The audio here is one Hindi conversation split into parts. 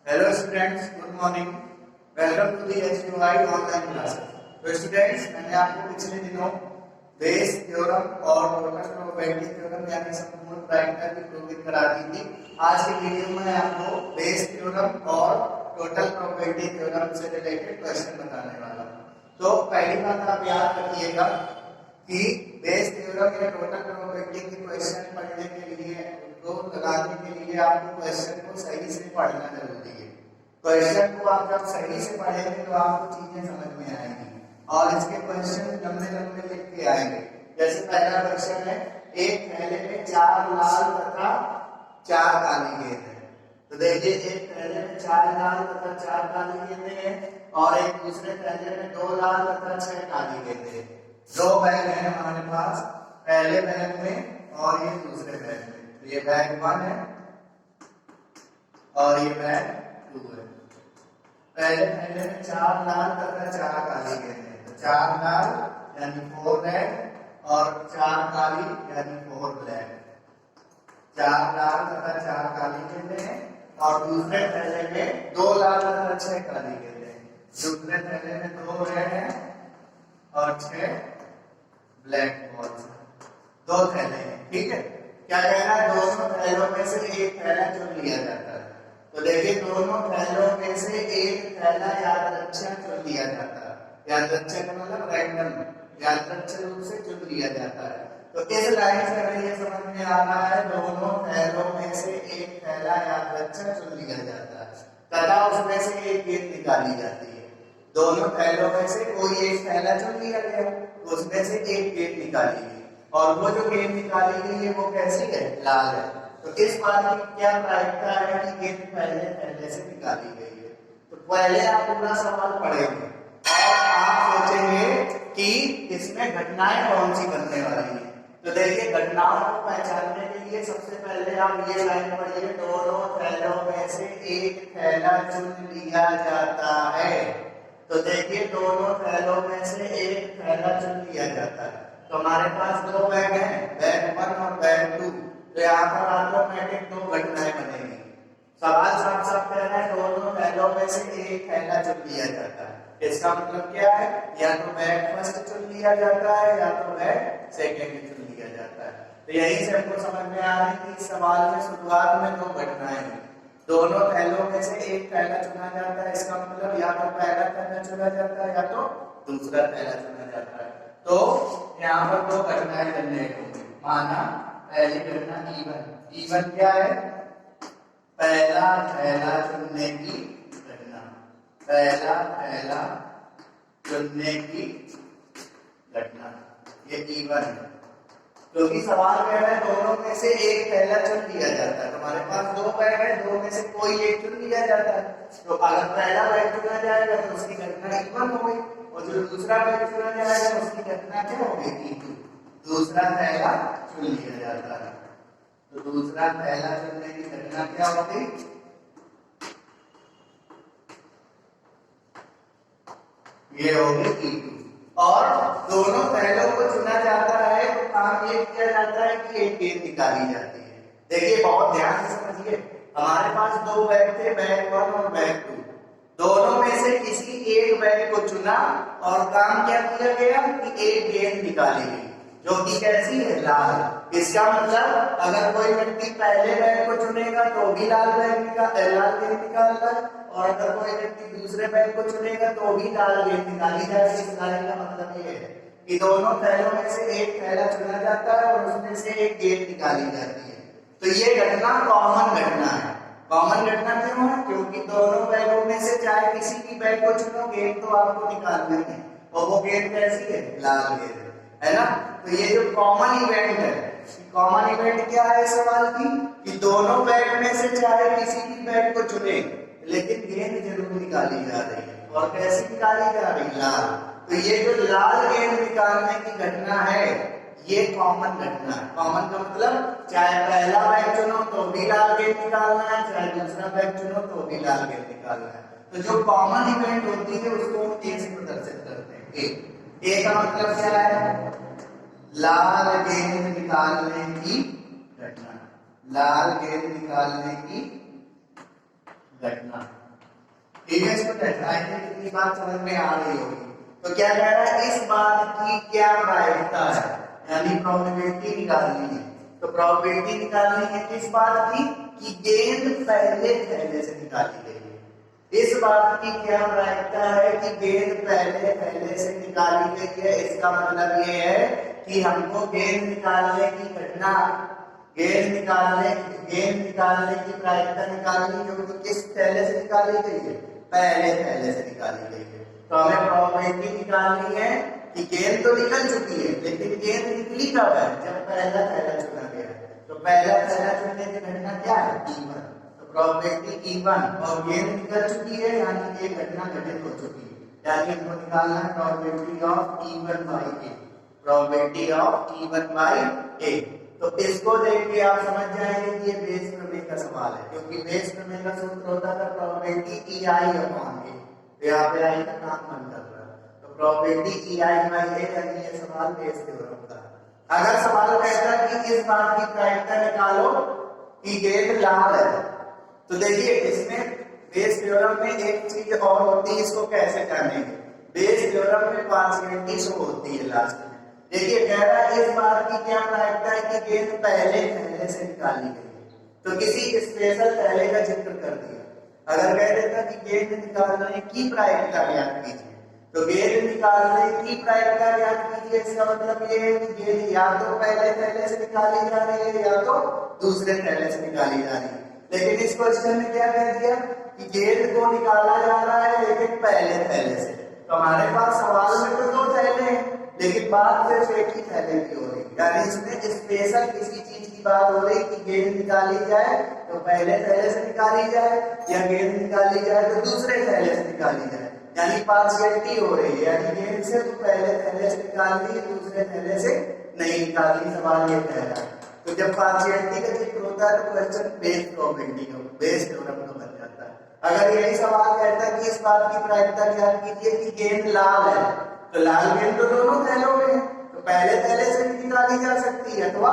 Hello students, good morning. Welcome to the HUI online classes. तो स्टूडेंट्स मैंने आपको पिछले दिनों बेस थ्योरम और टोटल प्रोबेबिलिटी थ्योरम यानी संपूर्ण प्रायिकता की प्रूविंग करा दी थी। आज के वीडियो में आपको बेस थ्योरम और टोटल प्रोबेबिलिटी थ्योरम से रिलेटेड क्वेश्चन बताने वाला हूँ। तो पहली बात आप याद रखिएगा कि बेस थ्योरम या टोटल प्रोबेबिलिटी के क्वेश्चन पढ़ने के लिए उनको लगाने के लिए आपको क्वेश्चन को सही से पढ़ना जरूरी है। क्वेश्चन को आप जब सही से पढ़ेंगे तो आपको चीजें समझ में आएंगी और इसके क्वेश्चन लंबे लंबे लिख के आएंगे। जैसे पहला क्वेश्चन है, एक थैले में 4 लाल तथा 4 काली गेंद है। तो देखिए एक थैले में 4 लाल तथा 4 काली गेंदें हैं और एक दूसरे थैले में 2 लाल तथा 6 काली गेंदें हैं। दो बैग है हमारे पास, पहले बैग में और ये दूसरे बैग में। तो ये बैग 1 है और ये बैग 2 है। पहले थैले में 4 लाल तथा 4 काली गेंदें हैं। तो 4 लाल यानी 4 रेड और 4 काली यानी 4 ब्लैक। 4 लाल तथा 4 काली गेंदें हैं और दूसरे थैले में 2 लाल तथा 6 काली गेंदें हैं। दूसरे थैले में 2 रेड है और 6 ब्लैक बॉल्स। 2 थैले हैं, ठीक है। क्या कहना है, दोनों थैलों में से एक थैला चुन लिया जाता है। तो देखिए दोनों थैलों में से एक थैला यादृच्छिक चुन लिया जाता है। यादृच्छिक मतलब रैंडम, यादृच्छिक रूप से चुन लिया जाता है। तो इस लाइन से हमें ये समझ में आ रहा है दोनों थैलों में से एक थैला यादृच्छिक चुन लिया जाता है तथा उसमें से एक गेंद निकाली जाती है। दोनों थैलों में से कोई एक थैला चुन लिया गया, उसमें से एक गेंद निकाली गई और वो जो गेंद निकाली गई है वो कैसी है, लाल है। तो इस बात की क्या प्रायिकता है कि गेंद पहले थैले से निकाली गई है। तो पहले आप पूरा सवाल पढ़ेंगे और आप सोचेंगे कि इसमें घटनाएं कौन सी बनने वाली हैं। तो देखिए घटनाओं को पहचानने के लिए सबसे पहले आप ये लाइन पढ़िए, दोनों थैलों में से एक थैला चुन लिया जाता है। तो देखिए दोनों थैलों में से एक थैला चुन लिया जाता है। तो हमारे पास 2 बैग हैं, बैग 1 और बैग 2। तो यहाँ पर ऑटोमेटिक 2 घटनाएं बनेगी। सवाल साफ साफ कह रहा है दोनों थैलों में से एक थैला चुन लिया जाता है। इसका मतलब क्या है, या तो बैग फर्स्ट चुन लिया जाता है या तो बैग सेकेंड चुन लिया जाता है। तो यही से हमको समझ में आ रहा है कि इस सवाल में शुरुआत में 2 घटनाएं हैं। दोनों थैलों में से एक थैला चुना जाता है। इसका मतलब या तो पहला थैला चुना जाता है या तो दूसरा थैला चुना जाता है। तो यहाँ पर 2 घटनाएं जनरेट होंगी। माना पहली घटना E1 क्या है, पहला थैला चुनने की घटना। पहला थैला चुनने की घटना, ये E1 है। क्योंकि सवाल कह रहा है दोनों में से एक थैला चुन लिया जाता है। हमारे पास 2 बैग है, 2 में से कोई एक चुन लिया जाता है। तो अगर पहला बैग चुना जाएगा तो उसकी घटना E1 हो गई और जो दूसरा बैग चुना जाएगा उसकी घटना क्या होगी, E2। दूसरा थैला चुन लिया जाता है। तो दूसरा थैला चुनने की घटना क्या होगी, ये होगी E2। और दोनों थैलों को चुना जाता है तो काम ये किया जाता है कि एक गेंद निकाली जाती है। देखिए बहुत ध्यान से समझिए, हमारे पास 2 बैग थे, बैग 1 और बैग 2। दोनों में से किसी एक बैग को चुना और काम क्या किया गया कि एक गेंद निकाली गई जो कि कैसी है, लाल। इसका मतलब अगर कोई व्यक्ति पहले बैग को चुनेगा तो भी लाल गेंद निकालता है और अगर कोई व्यक्ति दूसरे बैग को चुनेगा तो भी लाल गेंद निकाली जाएगी। इस लाइन का मतलब ये है कि दोनों थैलों में से एक थैला चुना जाता है और उसमें से एक गेंद निकाली जाती है। तो ये घटना कॉमन घटना है। कॉमन घटना क्यों है, क्योंकि दोनों बैगों में से चाहे किसी भी बैग को चुनो गेंद तो आपको निकालना ही है और वो गेंद कैसी है, लाल गेंद है ना। तो ये जो कॉमन इवेंट है, कॉमन इवेंट क्या है सवाल की, कि दोनों बैग में से चाहे किसी भी बैग को चुने लेकिन गेंद जरूर निकाली जा रही है। और कैसी निकाली जा रही, लाल। तो ये जो लाल गेंद निकालने की घटना है ये कॉमन घटना है। कॉमन का मतलब चाहे पहला बैग चुनो तो भी लाल गेंद निकालना है, चाहे दूसरा बैग चुनो तो भी लाल गेंद निकालना है। तो जो कॉमन इवेंट होती है उसको हम ए से प्रदर्शित करते हैं। ए का मतलब क्या है, लाल गेंद निकालने की घटना। लाल गेंद निकालने की घटना। ठीक है स्टूडेंट, आई थिंक इतनी बात समझ में आ रही होगी। तो क्या कह रहा है, इस बात की क्या प्रायिकता है, यानी प्रोबेबिलिटी निकालनी है। तो प्रोबेबिलिटी निकालनी है किस बात की, कि गेंद पहले थैले से निकाली गई है। इस बात की क्या प्रायिकता है कि गेंद पहले थैले से निकाली गई है। इसका मतलब ये है कि हमको गेंद निकालने की घटना, गेंद निकालने की प्रायिकता निकालनी, जो कि किस थैले से निकाली गई है, पहले थैले से निकाली गई है। तो हमें प्रोबेबिलिटी निकालनी है कि गेंद तो निकल चुकी है, लेकिन गेंद निकली कब है, जब पहला थैला चुना गया है। तो पहला थैला चुनने की घटना क्या है, E1। तो प्रोबेबिलिटी E1, और गेंद निकल चुकी है यानी ये घटना घटित हो चुकी है, यानी हमको निकालना है probability of E1 by A, probability of E1 by A। तो इसको देख के आप समझ जाएंगे कि ये बेस प्रमेय का सवाल है, क्योंकि बेस प्रमेय का सूत्र होता था प्रोबेबिलिटी EI अपॉन A। तो यहाँ पे आई का काम बंद कर रहा है, तो प्रोबेबिलिटी EI बाई A, यानी ये सवाल बेस थ्योरम का है। अगर सवाल कहता है कि इस बात की प्रायिकता निकालो कि गेंद लाल है, तो देखिए इसमें बेस थ्योरम में एक चीज और होती है, इसको कैसे जानेंगे। बेस थ्योरम में पार्शियलिटी शो होती है लास्ट में। देखिए कह रहा है इस बात की क्या प्रायिकता है कि गेंद पहले थैले से निकाली गई है, तो किसी स्पेशल थैले का जिक्र कर दिया। अगर कह देता कि गेंद निकालने की प्रायिकता ज्ञात कीजिए, तो गेंद निकालने की प्रायिकता ज्ञात कीजिए, इसका मतलब ये है कि गेंद या तो पहले थैले से निकाली जा रही है या तो दूसरे थैले से निकाली जा रही है। लेकिन इस क्वेश्चन में क्या कह दिया कि गेंद को निकाला जा रहा है लेकिन पहले थैले से। तो हमारे पास सवाल में तो दो थैले हैं, लेकिन बात सिर्फ एक ही थैले की हो रही है, यानी इसमें स्पेशल किसी चीज की बात हो रही कि गेंद निकाली जाए तो पहले थैले से निकाली जाए, या गेंद निकाली जाए तो दूसरे थैले से निकाली जाए, यानी पार्शियलिटी हो रही है, यानी गेंद सिर्फ पहले थैले से निकालनी, दूसरे थैले से नहीं निकालनी, सवाल ये कह रहा है। तो जब पार्शियलिटी का जिक्र होता है तो क्वेश्चन बेस प्रोबेबिलिटी का, बेस थ्योरम का बन जाता है। अगर यही सवाल कहता है कि इस बात की प्रायिकता ज्ञात कीजिए कि गेंद लाल है, तो लाल गेंद तो दोनों थैलों में है, तो पहले थैले से भी निकाली जा सकती है अथवा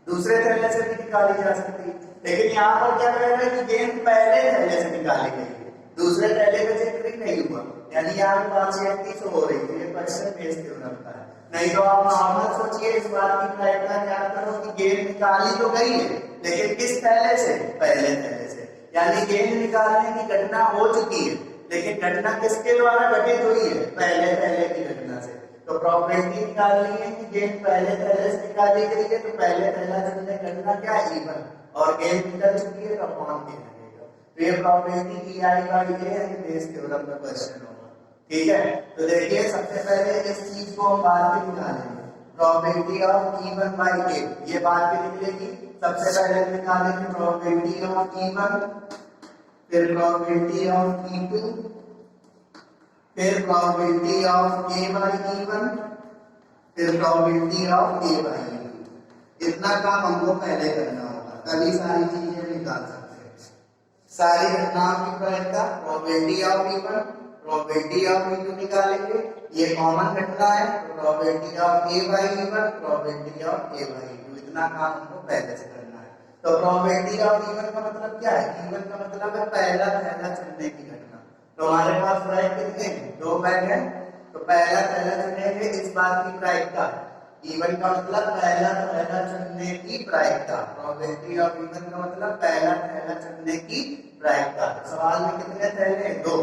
दूसरे थैले से भी निकाली जा सकती है। लेकिन यहाँ पर क्या कह रहे हैं कि गेंद पहले थैले से निकाली गई है, दूसरे थैले का जिक्र ही नहीं हुआ, यानी यहाँ पे पार्शियलिटी शो हो रही है। ये क्वेश्चन बेस थ्योरम का है। नहीं तो आप नॉर्मल सोचिए, इस बात की प्रायिकता ज्ञात करो कि गेंद निकाली तो गई है, लेकिन किस थैले से, पहले थैले से, यानी गेंद निकालने की घटना हो चुकी है, लेकिन घटना किसके द्वारा घटित हुई है, पहले थैले की घटना से। तो प्रोबेबिलिटी निकालनी है कि गेंद पहले थैले से निकाली गई है, तो पहले थैला चुनने घटना क्या है, E1, और गेंद निकल चुकी है तो अपॉन के लगेगा। तो ये प्रोबेबिलिटी EI बाई A यानी बेस थ्योरम का क्वेश्चन होगा। ठीक है, तो देखिए सबसे पहले इस चीज को हम बाद में निकालेंगे, probability of E1 by A, ये बाद में निकलेगी। सबसे पहले निकालेंगे प्रोबेबिलिटी ऑफ E1, फिर प्रोबेबिलिटी ऑफ E2, फिर probability of A by E1, फिर probability of A by E2। इतना काम हमको पहले करना होगा, तभी सारी चीजें निकाल सकते हैं। सारी घटनाओं की प्रायिकता, probability of E1, probability of E2 निकालेंगे, ये कॉमन घटना है, तो probability of A by E1, probability of A by E2, इतना काम हमको पहले से करना है। तो प्रोबेबिलिटी ऑफ E1 का मतलब क्या है, E1 का मतलब है पहला थैला चुनने की घटना। तो हमारे पास ब्रैकेट कितने हैं, दो बैग हैं, तो पहला थैला चुनेंगे, इस बात की प्रायिकता, E1 का मतलब पहला थैला चुनने की प्रायिकता, प्रोबेबिलिटी ऑफ E1 का मतलब पहला थैला चुनने की प्रायिकता। सवाल में कितने थैले, दो,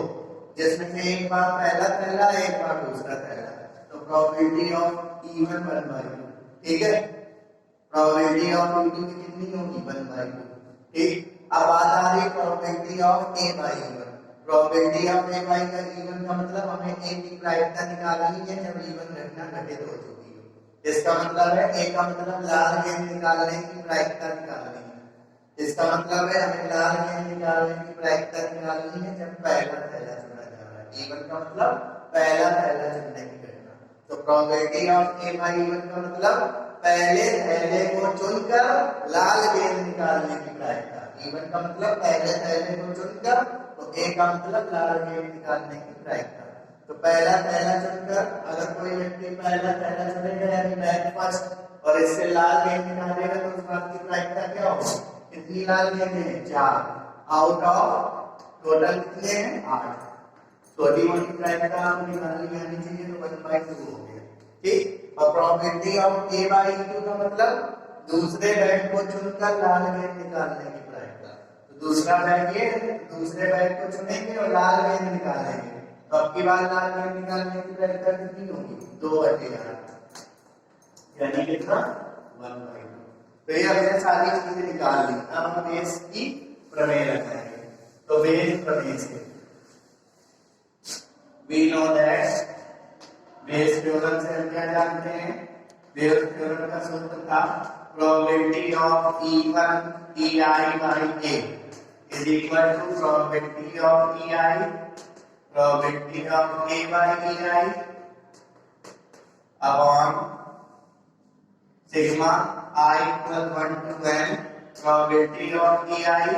जिसमें से एक बार पहला थैला, एक बार दूसरा थैला, तो प्रोबेबिलिटी ऑफ E1 1/2, ठीक है। प्रोबेबिलिटी ऑफ E2 की कितनी होगी, 1/2, ठीक। अब बात आ रही है probability of A by E1। Probability of A by E1 का मतलब हमें A की प्रायिकता निकालनी है जब E1 घटना घटित हो चुकी है। इसका मतलब है A का मतलब लाल गेंद निकालने की प्रायिकता निकालनी है। इसका मतलब है हमें लाल गेंद निकालने की प्रायिकता निकालनी है जब पहला थैला चुना जा रहा है। E1 का मतलब पहला थैला चुनने की घटना। तो probability of A by E1 का मतलब पहले थैले को चुनकर लाल गेंद निकालने की प्रायिकता। E1 का मतलब पहले थैले को चुनकर, तो A का मतलब लाल गेंद निकालने की प्रायिकता। तो पहला थैला चुनकर, अगर कोई व्यक्ति पहला थैला चुनेगा यानी बैक फर्स्ट, और इससे लाल गेंद निकालेगा तो उस बात की प्रायिकता क्या होगी, कितनी लाल गेंदें हैं, 4 आउट ऑफ टोटल कितने हैं 8। तो मल्टीप्लाई का आप निकालनी आनी चाहिए तो 1/2 हो गया। ठीक, और probability of a by e2 का मतलब दूसरे बैग को चुनकर लाल गेंद निकालने की प्रायिकता। तो दूसरा बैग ये, दूसरे बैग को चुनेंगे और लाल गेंद निकालेंगे। तो अब की बार लाल गेंद निकालने की प्रायिकता कितनी होगी 2/8, यानी कितना 1/2। तो ये हमने सारी चीजें निकाल ली। अब हम बेस की प्रमेय लगाएंगे। तो बेस प्रमेय से we know that base theorem से हम क्या जानते हैं, बेस थ्योरम का सूत्र था probability of E1 EI by A is equal to probability of EI probability of A by EI upon sigma I equal 1 to n probability of EI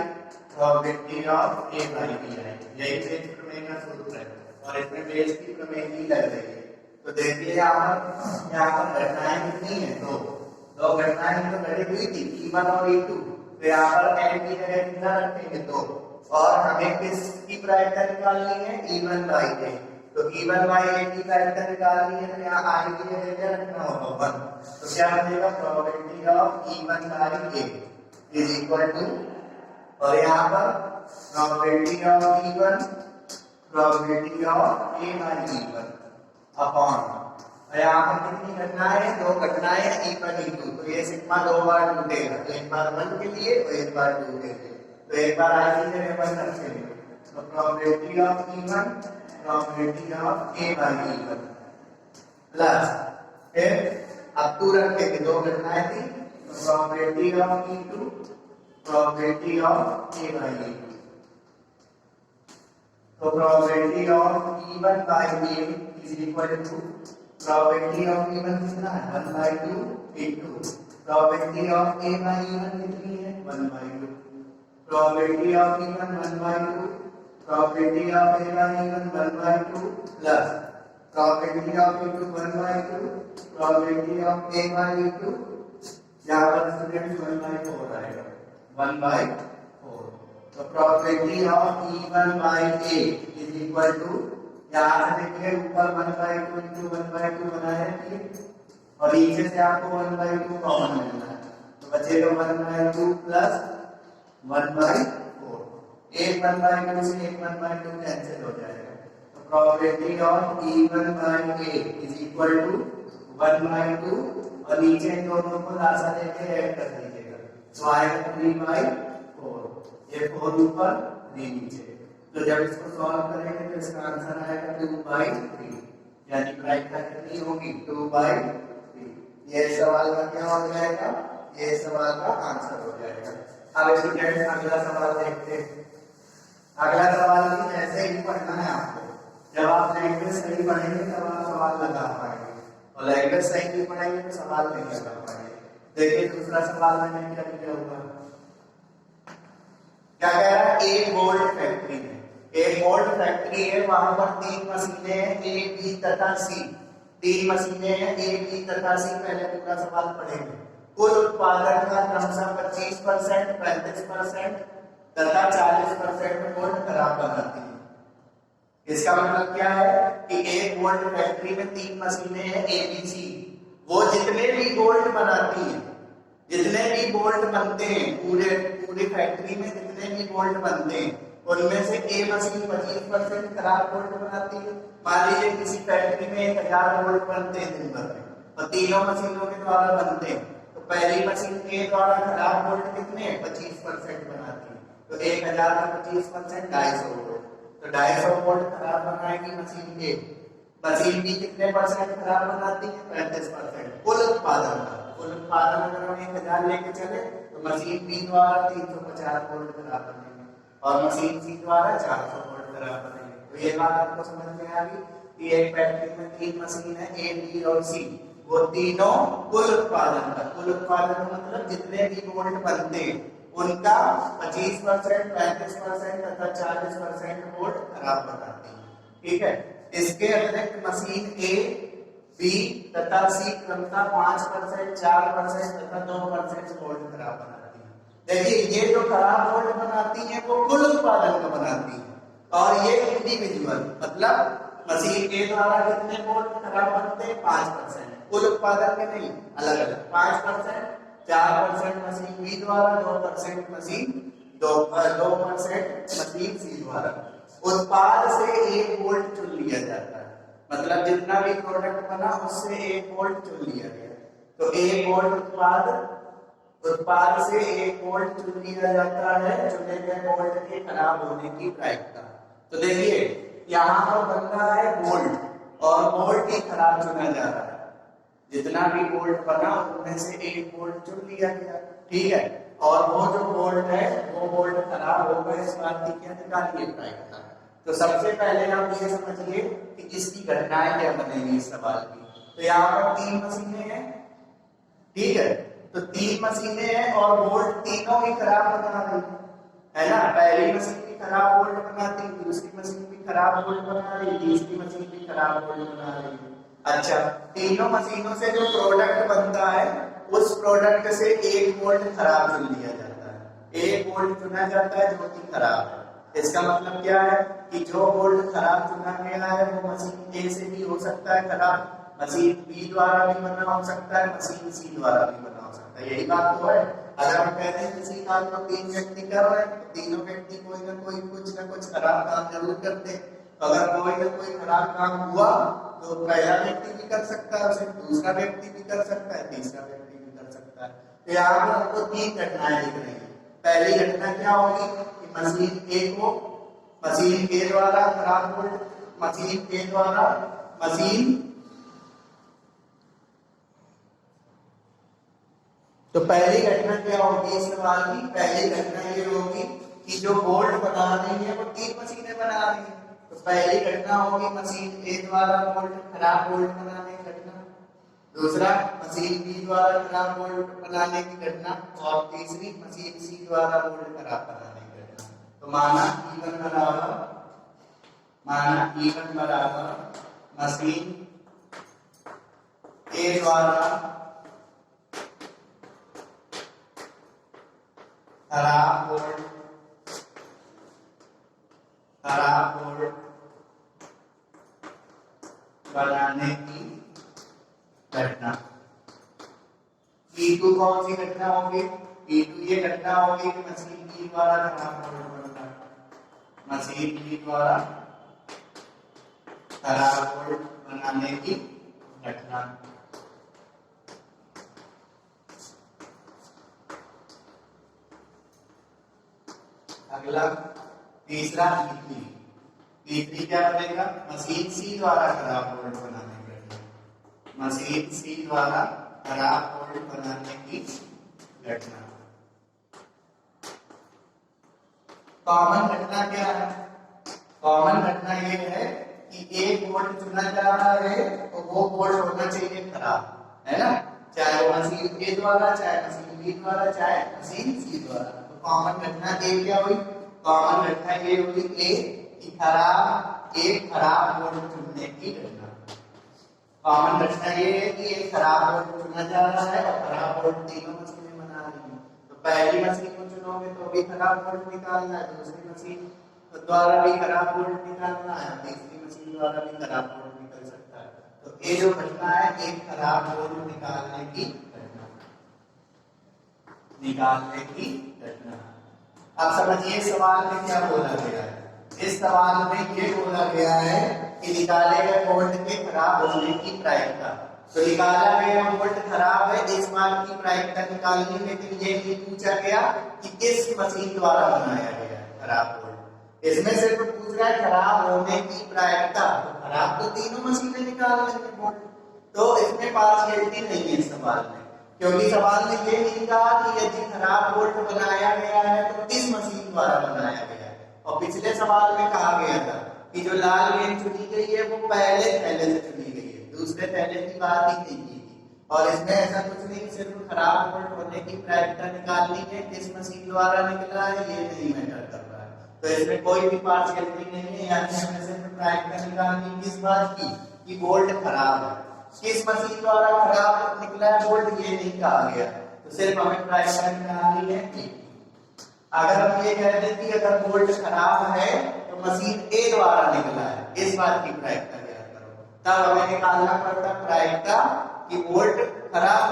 probability of A by EI। यही बेस प्रमेय का सूत्र है और इसमें बेस की प्रमेय ही लग रही है। तो देखिए यहाँ पर घटनाएं कितनी है, दो घटनाएं तो घटी हुई थी E1 और E2। तो यहाँ पर n की जगह कितना रखेंगे 2, और हमें किसकी प्रायिकता निकालनी है E1 by A। तो E1 by A की प्रायिकता निकालनी है तो यहाँ I की जगह क्या रखना होगा 1। तो क्या बनेगा probability of E1 by A is equal to, और यहाँ पर probability of E1 probability of A by E1 upon, यहाँ पर कितनी घटनाएं, दो घटनाएं E1 E2। तो ये सिग्मा 2 बार टूटेगा, तो एक बार 1 के लिए और एक बार 2 के लिए। तो एक बार I की जगह 1 रखेंगे तो probability of E1 probability of A by E1 plus फिर अब 2 रखेंगे, दो घटनाएं थी तो probability of E2 probability of A by E2। तो probability of E1 by A is equal to probability of E1 कितना है 1/2 into probability of A by E1 कितनी है 1/2। Probability of E1 1/2 probability of A by E1 1/2 plus probability of E2 1/2 probability of A by E2, यहाँ पर स्टूडेंट 1/4 आएगा 1/4। तो probability of E1 by A is equal to, यहाँ से देखिए ऊपर 1/2 into 1/2 बना है ठीक, और नीचे से आपको 1/2 कॉमन मिलना है तो बचेगा 1/2 प्लस 1/4। एक 1/2 से एक 1/2 कैंसिल हो जाएगा। तो probability of E1 by A is equal to 1/2 और नीचे इन दोनों को लासा लेके ऐड कर दीजिएगा तो आएगा 3/4। ये 4 ऊपर 3 नीचे। तो जब इसको सॉल्व करेंगे तो इसका आंसर आएगा 2/3, यानी प्रायिकता कितनी होगी 2/3। ये सवाल का क्या हो जाएगा, ये सवाल का आंसर हो जाएगा। अब स्टूडेंट अगला सवाल देखते हैं। अगला सवाल भी ऐसे ही पढ़ना है आपको। जब आप लैंग्वेज सही पढ़ेंगे तब आप सवाल लगा पाएंगे, और लैंग्वेज सही नहीं पढ़ेंगे तो सवाल नहीं लगा पाएंगे। देखिए दूसरा सवाल मैंने क्या किया होगा, क्या कह रहा है, एक गोल्ड फैक्ट्री है, एक गोल्ड फैक्ट्री है, वहां पर 3 मशीनें हैं A B तथा C। 3 मशीनें हैं A B तथा C। पहले पूरा सवाल पढ़ेंगे। कुल उत्पादन का क्रमशः 25%, 35% तथा 40% गोल्ड खराब बनाती है। इसका मतलब क्या है कि एक गोल्ड फैक्ट्री में 3 मशीनें हैं A B C। वो जितने भी गोल्ड बनाती है, जितने भी गोल्ड बनते हैं पूरे फैक्ट्री में जितने भी गोल्ड बनते हैं उनमें से A मशीन 25% खराब गोल्ड बनाती है। मान लीजिए किसी फैक्ट्री में 1000 गोल्ड बनते हैं दिन भर में और तीनों मशीनों के द्वारा बनते हैं, तो पहली मशीन A द्वारा खराब गोल्ड कितने 25% बनाती है। तो 1000 का 25% 250 गोल्ड, तो 250 गोल्ड खराब बनाएगी मशीन A। मशीन B कितने परसेंट खराब बनाती है 35%। कुल उत्पादन अगर हम 1000 लेके चले तो मशीन B द्वारा 350 गोल्ड खराब बनेगी और मशीन C द्वारा 400 गोल्ड खराब बनेगी। तो ये बात आपको समझ में आ गई कि एक फैक्ट्री में 3 मशीन है A B और C, वो तीनों कुल उत्पादन मतलब जितने भी गोल्ड बनते हैं उनका 25%, 35% तथा 40% गोल्ड खराब बनाती है। ठीक है, इसके अतिरिक्त मशीन A B तथा C क्रमशः 5%, 4% तथा 2% गोल्ड खराब बनाती है। देखिए ये जो खराब गोल्ड बनाती है वो कुल उत्पादन का बनाती है, और ये इंडिविजुअल, मतलब मशीन ए द्वारा कितने बोल्ट खराब बनते हैं? 5%। कुल उत्पादन के नहीं, अलग अलग 5%, 4% मशीन बी द्वारा, 2% मशीन 2% मशीन सी द्वारा। उत्पाद से 1 बोल्ट चुन लिया जाता है, मतलब जितना भी प्रोडक्ट बना उससे 1 बोल्ट चुन लिया गया। तो 1 बोल्ट उत्पाद से 1 बोल्ट चुन लिया जाता है, चुने गए बोल्ट के खराब होने की प्रायिकता। तो देखिए यहाँ पर बन रहा है बोल्ट और बोल्ट ही खराब चुना जा रहा है। जितना भी बोल्ट बना उनमें से 1 बोल्ट चुन लिया गया, ठीक है। और वो जो बोल्ट है वो बोल्ट खराब हो गए, इस बात की क्या निकालिए प्रायिकता। तो सबसे पहले आप ये समझिए कि इसकी घटनाएं क्या बनेगी इस सवाल की। तो यहाँ पर 3 मशीनें हैं, ठीक है। तो 3 मशीनें हैं और बोल्ट तीनों ही खराब बना रही है ना। पहली मशीन भी खराब बोल्ट बनाती, दूसरी मशीन भी खराब बोल्ट बना रही, तीसरी मशीन भी खराब बोल्ट बना रही। अच्छा, तीनों मशीनों से जो प्रोडक्ट बनता है उस प्रोडक्ट से 1 बोल्ट खराब चुन लिया जाता है। 1 बोल्ट चुना जाता है जो कि खराब है। इसका मतलब क्या है कि जो बोल्ट खराब चुना गया है वो मशीन ए से भी हो सकता है खराब, मशीन बी द्वारा भी बना हो सकता है, मशीन सी द्वारा भी बना हो सकता है। यही बात तो है। अगर हम कहते हैं किसी काम को 3 व्यक्ति कर रहे हैं तो तीनों व्यक्ति कोई ना कोई कुछ ना कुछ खराब काम जरूर करते हैं। तो अगर कोई ना कोई खराब काम हुआ तो पहला व्यक्ति भी कर सकता है उसे, दूसरा व्यक्ति भी कर सकता है, तीसरा व्यक्ति भी कर सकता है। तो यहाँ पर हमको 3 घटनाएं दिख रही है। पहली घटना क्या होगी कि मशीन ए को मशीन ए द्वारा खराब बोल्ट, मशीन ए द्वारा मशीन, तो पहली घटना क्या होगी इस सवाल की? पहली घटना ये होगी कि जो बोल्ट बना रही है वो 3 मशीनें बना रही है। तो पहली घटना होगी मशीन ए द्वारा बोल्ट खराब बोल्ट बनाने की घटना, दूसरा मशीन बी द्वारा खराब बोल्ट बनाने की घटना, और तीसरी मशीन सी द्वारा बोल्ट खराब बनाने की घटना। तो माना E1 बराबर मशीन ए द्वारा खराब बोल्ट बनाने की घटना। E2 कौन सी घटना होगी? E2 ये घटना होगी कि मशीन बी द्वारा खराब बोल्ट बनना, मशीन बी द्वारा खराब बोल्ट बनाने की घटना। अगला तीसरा E3 क्या बनेगा? मशीन सी द्वारा खराब बोल्ट बनाने की घटना, मशीन सी द्वारा खराब बोल्ट बनाने की घटना। कॉमन घटना क्या है? कॉमन घटना ये है कि 1 बोल्ट चुना जा रहा है तो वो बोल्ट होना चाहिए खराब, है ना, चाहे वो मशीन ए द्वारा, चाहे मशीन बी द्वारा, चाहे मशीन सी द्वारा। तो कॉमन घटना ए क्या हुई? कॉमन घटना ये हुई ए कि एक खराब बोल्ट चुनने की घटना। कॉमन घटना ये है कि एक खराब बोल्ट चुना जा रहा है और खराब बोल्ट तीनों मशीनें बना रही हैं। तो पहली मशीन को चुनोगे तो भी खराब बोल्ट निकालना है, दूसरी मशीन द्वारा भी खराब बोल्ट निकालना है, तीसरी मशीन द्वारा भी खराब बोल्ट निकल सकता है। तो ये जो घटना है एक खराब बोल्ट निकालने की घटना। अब समझिए सवाल में क्या बोला गया है। इस सवाल में ये बोला गया है कि निकाले गए बोल्ट के खराब होने की प्रायिकता। तो निकाला गया बोल्ट खराब है इस बात की प्रायिकता निकालनी, लेकिन ये नहीं पूछा गया कि किस मशीन द्वारा बनाया गया है खराब बोल्ट। इसमें सिर्फ पूछ रहा है खराब होने की प्रायिकता। तो खराब तो तीनों मशीनें निकाल लेंगे बोल्ट, तो इसमें पार्शियलिटी नहीं है इस सवाल में, क्योंकि सवाल ने ये नहीं कहा कि यदि खराब बोल्ट बनाया गया है तो किस मशीन द्वारा बनाया गया है। और पिछले सवाल में कहा गया था कि जो लाल गेंद चुनी गई है वो पहले थैले से चुनी गई है, दूसरे थैले की बात ही नहीं की थी। और इसमें ऐसा कुछ नहीं, सिर्फ खराब बोल्ट होने की प्रायिकता निकालनी है, किस मशीन द्वारा निकला है ये नहीं मैटर कर रहा है। तो इसमें कोई भी पार्शियलिटी नहीं है, यानी हमें सिर्फ प्रायिकता निकालनी किस बात की कि बोल्ट खराब है। किस मशीन द्वारा खराब निकला है बोल्ट ये नहीं कहा गया, तो सिर्फ हमें प्रायिकता निकालनी है। अगर हम ये कहते हैं कि अगर बोल्ट खराब है तो मशीन ए द्वारा निकला है, इस बात की प्रायिकता ज्ञात करो। तब हमें निकालना पड़ता प्रायिकता कि वोल्ट खराब,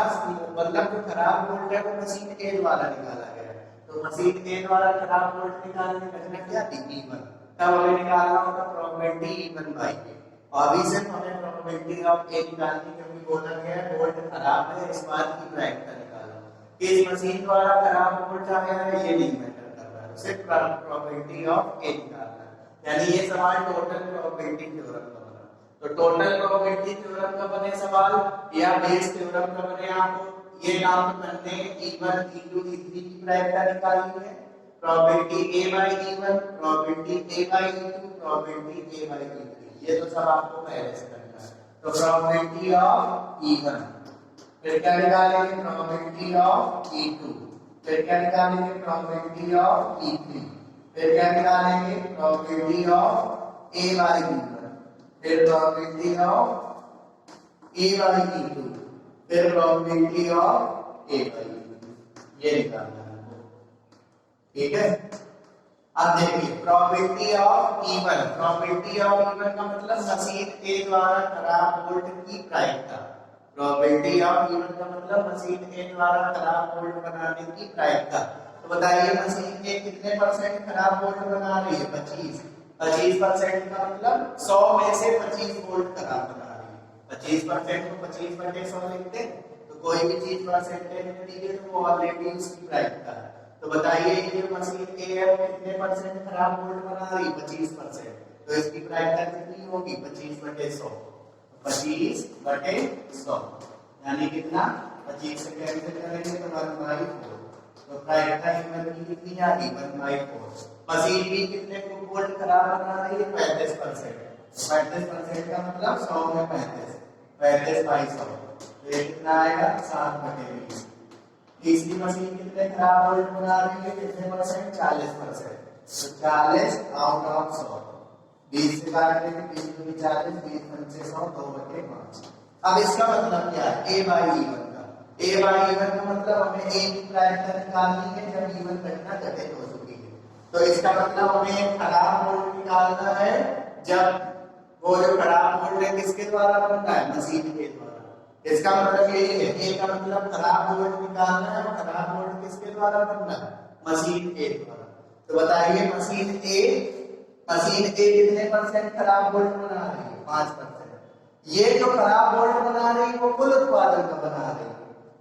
मतलब जो खराब वोल्ट है वो मशीन ए द्वारा निकाला गया है, तो मशीन ए द्वारा खराब वोल्ट निकालने का घटना क्या थी E1। तब हमें निकालना होगा प्रोबेबिलिटी E1 बाई ए, और अभी सिर्फ हमें प्रोबेबिलिटी ऑफ ए निकालनी, क्योंकि बोला गया है वोल्ट खराब है, इस बात की प्रायिकता निकालो। इस मशीन द्वारा खराब वोल्ट आया है ये नहीं मैटर कर रहा है, सिर्फ प्रोबेबिलिटी ऑफ ए निकालना है। यानी ये सवाल टोटल प्रोबेबिलिटी थ्योरम का बना। तो टोटल प्रोबेबिलिटी थ्योरम का बने सवाल या बेस थ्योरम का बने, आपको ये काम करने E1 E2 E3 की प्रायिकता निकालनी है। Probability A by E1, probability A by E2, probability A by E3, ये तो सब आपको पहले से करना है। तो प्रोबेबिलिटी ऑफ E1, फिर क्या निकालेंगे प्रोबेबिलिटी ऑफ E2, फिर क्या निकालेंगे प्रोबेबिलिटी ऑफ E3, फिर क्या निकालेंगे probability of A by E1, फिर probability of A by E2, फिर probability of A by E2, ये निकालना है। ठीक है, अब देखिए probability of E1, probability of E1 का मतलब मशीन ए द्वारा खराब वोल्ट की प्रायिकता। प्रोबेबिलिटी ऑफ E1 का मतलब मशीन ए द्वारा खराब वोल्ट बनाने की प्रायिकता। तो बताइए मशीन ए कितने परसेंट खराब वोल्ट बना रही है? 25% का मतलब 100 में से 25 वोल्ट खराब बना रही है। 25% को 25/100 लिखते हैं, तो कोई भी चीज परसेंटेज में दी गई तो वो ऑलरेडी उसकी प्रायिकता है। तो बताइए ये मशीन ए है वो कितने परसेंट खराब वोल्ट बना रही है? 25%, तो इसकी प्रायिकता कितनी होगी? 25/100, 25/100 यानी कितना? 25 से कैंसिल करेंगे तो 1/4, तो प्रायिकता E1 की कितनी आ गई? 1/4। मशीन बी कितने वोल्ट खराब बना रही है? 35%, 35% का मतलब 100 में 35, 35/100, तो ये कितना आएगा? 7/20। तीसरी मशीन कितने खराब वोल्ट बना रही है? कितने परसेंट? 40%, तो 40 आउट ऑफ 100, 20 से काट देंगे, 20 दूनी 40, 20 पंचे 100, 2/5। अब इसका मतलब क्या है? A बाई E1 का, A बाई E1 का मतलब हमें A की प्रायिकता निकालनी है जब E1 घटना घटित हो चुकी है। तो इसका मतलब हमें खराब वोल्ट निकालना है जब वो जो खराब वोल्ट है किसके द्वारा बनता है? मशीन के द्वारा। इसका मतलब यही है, ए का मतलब खराब वोल्ट निकालना है, और खराब वोल्ट किसके द्वारा बनना है? मशीन ए द्वारा। तो बताइए मशीन ए कितने परसेंट खराब वोल्ट बना रही है? 5%। ये जो खराब वोल्ट बना रही है वो कुल उत्पादन का बना रही है।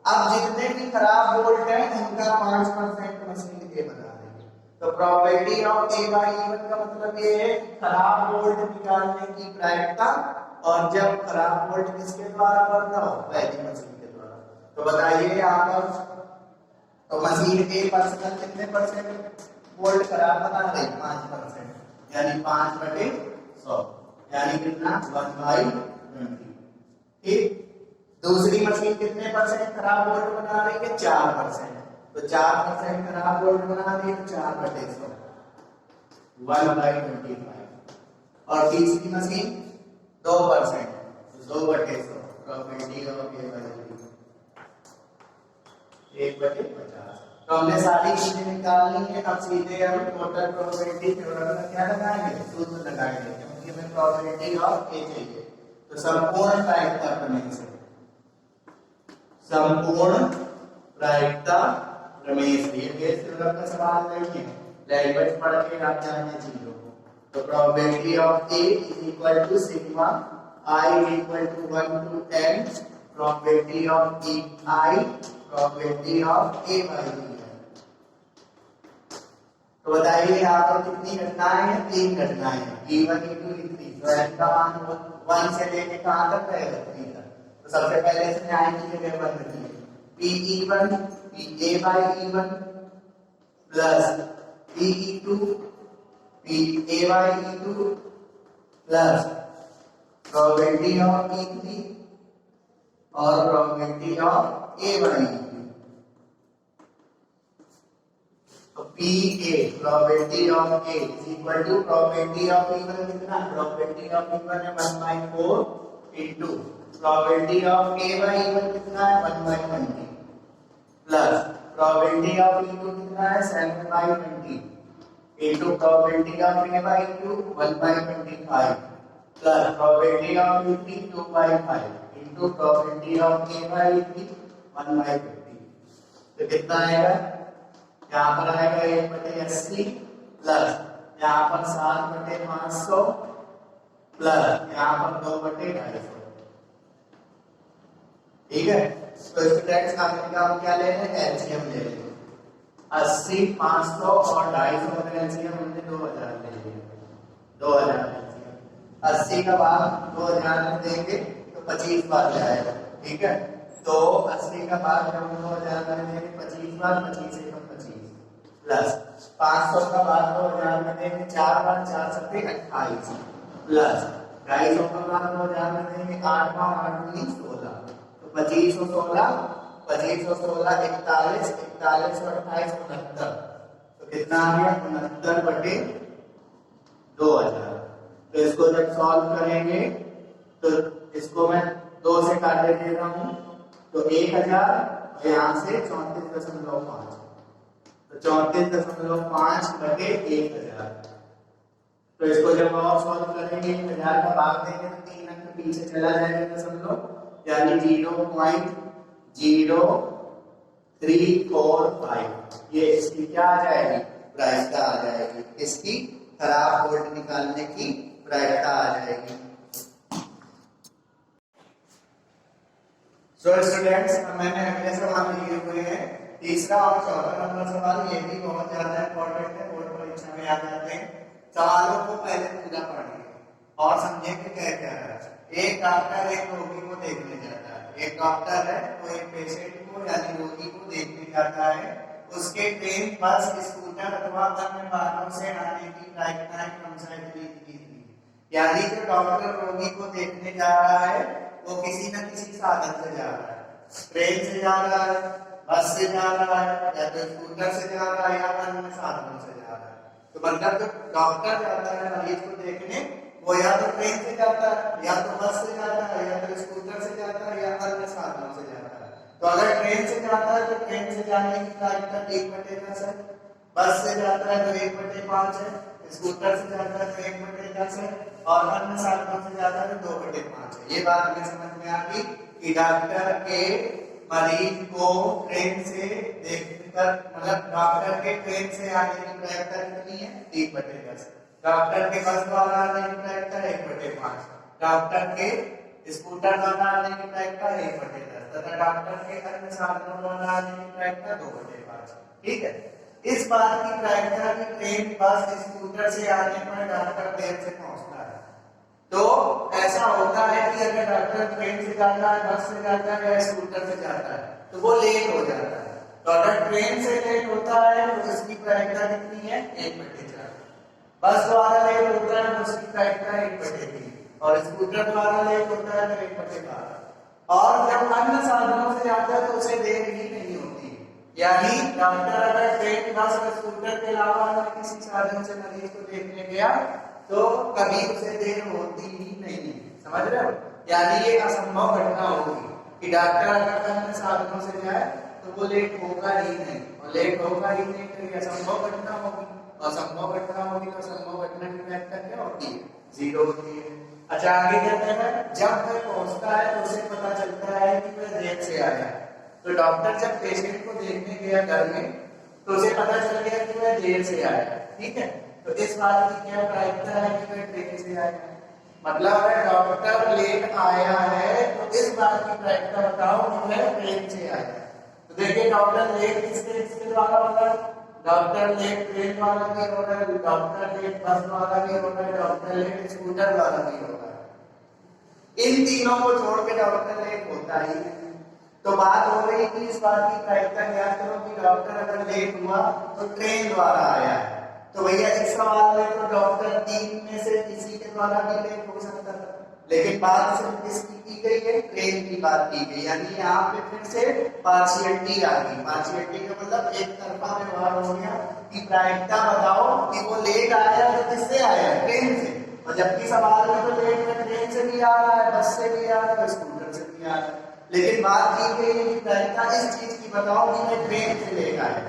अब जितने भी खराब वोल्ट है उनका 5% मशीन ए बना रही है। तो probability of A by E1 का मतलब ये है कि खराब वोल्ट निकालने की प्रायिकता, और जब खराब वोल्ट किसके द्वारा बनना हो? पहली मशीन के द्वारा। तो बताइए यहाँ पर, तो मशीन ए पर्सनल कितने परसेंट वोल्ट खराब बना रही? 5%, यानी 5/100, यानी कितना? 1/20। ठीक, दूसरी मशीन कितने परसेंट खराब वोल्ट बना रही है? 4%, तो 4% खराब वोल्ट बना रही है, 4/100, 1/25। और तीसरी machine 2%, 2/100, probability of A by E 1/50। तो हमने सारी चीजें निकालनी है। अब सीधे हम टोटल प्रोबेबिलिटी थ्योरम का क्या लगाएंगे? सूत्र लगाएंगे, क्योंकि हमें प्रोबेबिलिटी ऑफ A चाहिए। तो संपूर्ण प्रायिकता प्रमेय से, संपूर्ण प्रायिकता प्रमेय से, ये बेस थ्योरम का सवाल नहीं है, डेरिवेटिव पढ़ के आप जाने चीजों को। तो probability of A is equal to sigma I equal to 1 to n probability of I probability of A by E। तो बताइए यहाँ पर कितनी घटनाएं हैं? 3 घटनाएं हैं, E1 E2 E3। तो n का मान 1 से लेके कहां तक रहेगा? 3 तक। तो सबसे पहले इसमें I की जगह 1 रखिए, Pe1 Pa by E1 plus Pe2 Pa by E2 plus probability of E3 और probability of A by E3। तो Pa probability of A is equal to probability of E1 कितना? प्रोबेबिलिटी ऑफ E1 है 1/4 into probability of A by E1 कितना है? 1/20 प्लस प्रोबेबिलिटी ऑफ E2 कितना है? 7/20 into probability of a by q 1 by 25 plus probability of b 2 by 5 into probability of a by b 1 by 50। तो कितना आएगा? यहाँ पर आएगा 1/80 प्लस यहाँ पर 7/500 प्लस यहाँ पर 2/250। ठीक है, तो स्टूडेंट्स हम क्या ले रहे हैं? एलसीएम ले लेंगे। 80, 500 और 250 का एलसीएम हमने 2000 ले लिया। 2000 एलसीएम 80 का भाग 2000 में देंगे तो 25 बार जाएगा। ठीक है, तो 80 का भाग जब हम 2000 में देंगे 25 बार, 25 से 25 प्लस 500 का भाग 2000 में देंगे 4 बार, 4 से 28 प्लस 250 का भाग 2000 में देंगे 8 बार, 8 दूनी 16 तो 25 और 16 41 41 41 और 28 69। तो कितना आ गया? 69/2000। तो इसको जब सॉल्व करेंगे तो इसको मैं 2 से काटे दे रहा हूं तो 1000 और यहां से 34.5 तो 34.5/1000। तो इसको जब और सॉल्व करेंगे 1000 का भाग देंगे तो 3 अंक पीछे चला जाएगा दशमलव, यानी 0.0345। ये इसकी क्या आ जाएगी? प्रायिकता आ जाएगी। इसकी खराब वोल्ट निकालने की प्रायिकता आ जाएगी। सो स्टूडेंट्स, मैंने अगले सवाल लिए हुए हैं। तीसरा और चौथा नंबर सवाल, ये भी बहुत ज्यादा इंपॉर्टेंट है, बोर्ड परीक्षा में आ जाते हैं। सवालों को पहले पूरा पढ़िए और समझिए कि क्या क्या है। एक डॉक्टर एक रोगी को देखने जाता है। एक डॉक्टर है वो एक पेशेंट को यानी रोगी को देखने जाता है। उसके ट्रेन, बस, स्कूटर अथवा अन्य वाहनों से आने की प्रायिकताएं क्रमशः की थी। यानी जो डॉक्टर रोगी को देखने जा रहा है वो किसी न किसी साधन से जा रहा है। ट्रेन से जा रहा है, बस से जा रहा है, या तो स्कूटर से जा रहा है, या अन्य साधनों से जा रहा है। तो मतलब जो डॉक्टर जाता है मरीज को देखने, वो या तो ट्रेन से जाता है, या तो बस से जाता है, या तो स्कूटर से जाता है, या अन्य साधनों से जाता है। तो अगर ट्रेन से जाता है तो ट्रेन से जाने की प्रायिकता 1/10 है, बस से जाता है तो 1/5 है, स्कूटर से जाता है तो 1/10 है, और अन्य साधनों से जाता है तो 2/5 है। ये बात हमें समझ में आ गई कि डॉक्टर के मरीज को ट्रेन से देखकर, मतलब डॉक्टर के ट्रेन से आने की प्रायिकता कितनी है? 1/10। डॉक्टर के बस द्वारा आने की प्रायिकता 1/5। डॉक्टर के स्कूटर द्वारा आने की प्रायिकता 1/10 तथा डॉक्टर के अन्य साधनों द्वारा आने की प्रायिकता 2/5। ठीक है, इस बात की प्रायिकता की ट्रेन, बस, स्कूटर से आने पर डॉक्टर देर से पहुंचता है। तो ऐसा होता है कि अगर डॉक्टर ट्रेन से जाता है, बस से जाता है, या स्कूटर से जाता है तो वो लेट हो जाता है। तो अगर ट्रेन से लेट होता है तो इसकी प्रायिकता कितनी है? 1/4। बस द्वारा लेट होता है तो उसकी प्रायिकता 1/3, और स्कूटर द्वारा लेट होता है तो 1/12। और जब अन्य साधनों से जाता है तो उसे देर ही नहीं होती। यानी डॉक्टर अगर ट्रेन, बस और स्कूटर के अलावा अन्य किसी साधन से मरीज को देखने गया तो कभी उसे देर होती ही नहीं। समझ रहे हो? यानी ये असंभव घटना होगी कि डॉक्टर अगर अन्य साधनों से जाए तो वो लेट होगा ही नहीं, और लेट होगा ही नहीं तो ये असंभव घटना होगी। असंभव घटना होगी तो असंभव घटना की व्याख्या क्या होती है? 0 होती है। अच्छा, आगे कहते हैं जब वह पहुंचता है तो उसे पता चलता है कि वह देर से आया है। तो डॉक्टर जब पेशेंट को देखने गया घर में तो उसे पता चल गया कि वह देर से आया है। ठीक है, तो इस बात की क्या प्रायिकता है कि वह ट्रेन से आया है? मतलब अगर डॉक्टर लेट आया है तो इस बात की प्रायिकता बताओ कि वह ट्रेन से आया है। तो देखिए, डॉक्टर लेट किसके द्वारा होगा? डॉक्टर लेट ट्रेन द्वारा भी हो रहा है, डॉक्टर लेट बस द्वारा भी हो रहा है, डॉक्टर लेट स्कूटर द्वारा भी हो रहा है। इन तीनों को छोड़ के डॉक्टर लेट होता ही नहीं। तो बात हो रही कि इस बात की प्रायिकता ज्ञात करो कि डॉक्टर अगर लेट हुआ तो ट्रेन द्वारा आया है। तो भैया इस सवाल में तो डॉक्टर 3 में से किसी के द्वारा भी लेट हो सकता था, लेकिन बात सिर्फ किसकी की गई है? ट्रेन की बात की गई। यानी यहाँ पे फिर से पार्शियलिटी आ गई। पार्शियलिटी का मतलब एक तरफा व्यवहार हो गया कि प्रायिकता बताओ कि वो लेट आया तो किससे आया? ट्रेन से। और जबकि सवाल में तो लेट में ट्रेन से भी आ रहा है, बस से भी आ रहा है, स्कूटर से भी आ रहा है, लेकिन बात की गई है कि प्रायिकता इस चीज की बताओ कि मैं ट्रेन से लेट आया।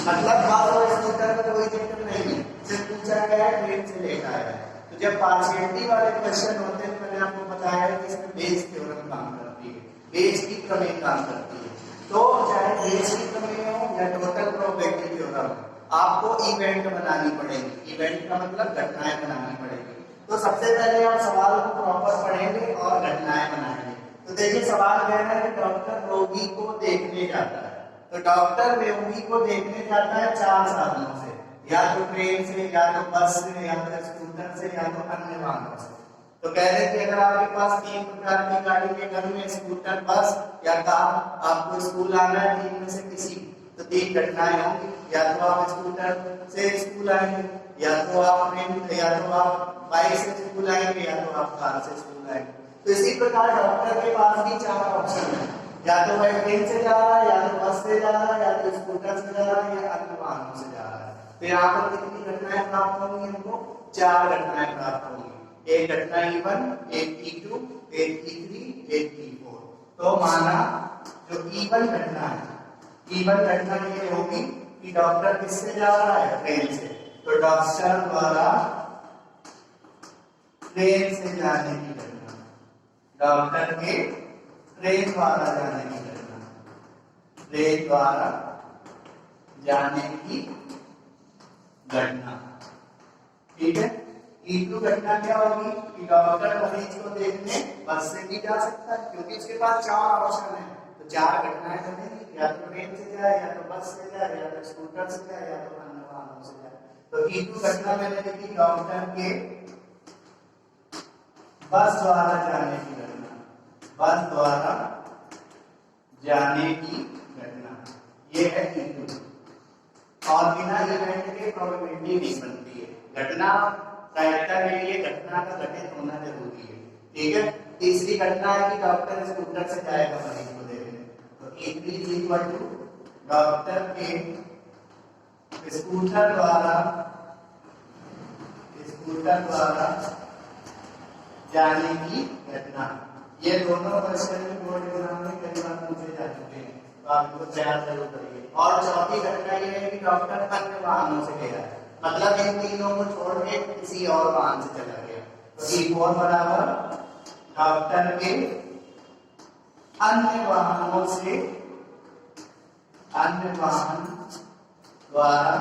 मतलब बस और स्कूटर में कोई दिक्कत नहीं है, सिर्फ पूछा गया है ट्रेन से लेट आया है। तो जब पार्शियलिटी वाले क्वेश्चन होते हैं, मैंने आपको बताया है कि इसमें बेस थ्योरम काम करती है, बेस की प्रमेय काम करती है। तो चाहे बेस की प्रमेय हो या टोटल प्रोबेबिलिटी थ्योरम, आपको इवेंट बनानी पड़ेगी। इवेंट का मतलब घटनाएं बनानी पड़ेगी। तो सबसे पहले आप सवाल को प्रॉपर पढ़ेंगे और घटनाएं बनाएंगे। तो देखिए सवाल कह रहा है कि डॉक्टर रोगी को देखने जाता है। तो डॉक्टर रोगी को देखने जाता है 4 साधनों से, या तो ट्रेन से, या तो बस से, या तो स्कूटर से, या तो अन्य वाहनों से। तो कह रहे कि अगर आपके पास 3 प्रकार की गाड़ी के घर में स्कूटर, बस या कार, आपको स्कूल आना है 3 में से किसी, तो 3 घटनाएं होंगी। या तो आप स्कूटर से स्कूल आएंगे, या तो आप ट्रेन, या तो आप बाइक से स्कूल आएंगे, या तो आप कार से स्कूल आएंगे। तो इसी प्रकार डॉक्टर के पास भी 4 ऑप्शन है, या तो वह ट्रेन से जा रहा है, या तो बस से जा रहा है, या तो स्कूटर से जा रहा है, या अन्य वाहनों से जा रहा है। तो यहाँ पर कितनी घटनाएं प्राप्त होंगी? हमको 4 घटनाएं प्राप्त होंगी। एक घटना E1, एक E2, एक E3, एक E4। तो माना जो E1 घटना है, E1 घटना ये होगी कि डॉक्टर किससे जा रहा है? ट्रेन से। तो डॉक्टर द्वारा ट्रेन से जाने की घटना, डॉक्टर के ट्रेन द्वारा जाने की घटना, ट्रेन द्वारा जाने की घटना, ठीक है। E2 घटना क्या होगी कि डॉक्टर मरीज को देखने बस से भी जा सकता है, क्योंकि उसके पास 4 ऑप्शन है। तो 4 घटनाएं बनेगी, या तो ट्रेन से जाए, या तो बस से जाए, या तो स्कूटर से जाए, या तो अन्य वाहनों से जाए। तो E2 घटना मैंने लिखी डॉक्टर के बस द्वारा जाने की घटना, बस द्वारा जाने की घटना, ये है E2। और बिना इवेंट के प्रोबेबिलिटी नहीं बनती है। घटना प्रायिकता के लिए घटना का घटित होना जरूरी है, ठीक है। तीसरी घटना है कि डॉक्टर स्कूटर से जाएगा मरीज को देखने। तो E3 is equal to doctor के स्कूटर द्वारा जाने की घटना। ये दोनों क्वेश्चन बोर्ड एग्जाम में कई बार पूछे जा चुके हैं, तो आप इनको तैयार जरूर करिए। और चौथी घटना ये है कि डॉक्टर अन्य वाहनों से गया है, मतलब इन तीनों को छोड़ के किसी और वाहन से चला गया। तो E4 बराबर डॉक्टर के अन्य वाहनों से, अन्य वाहन द्वारा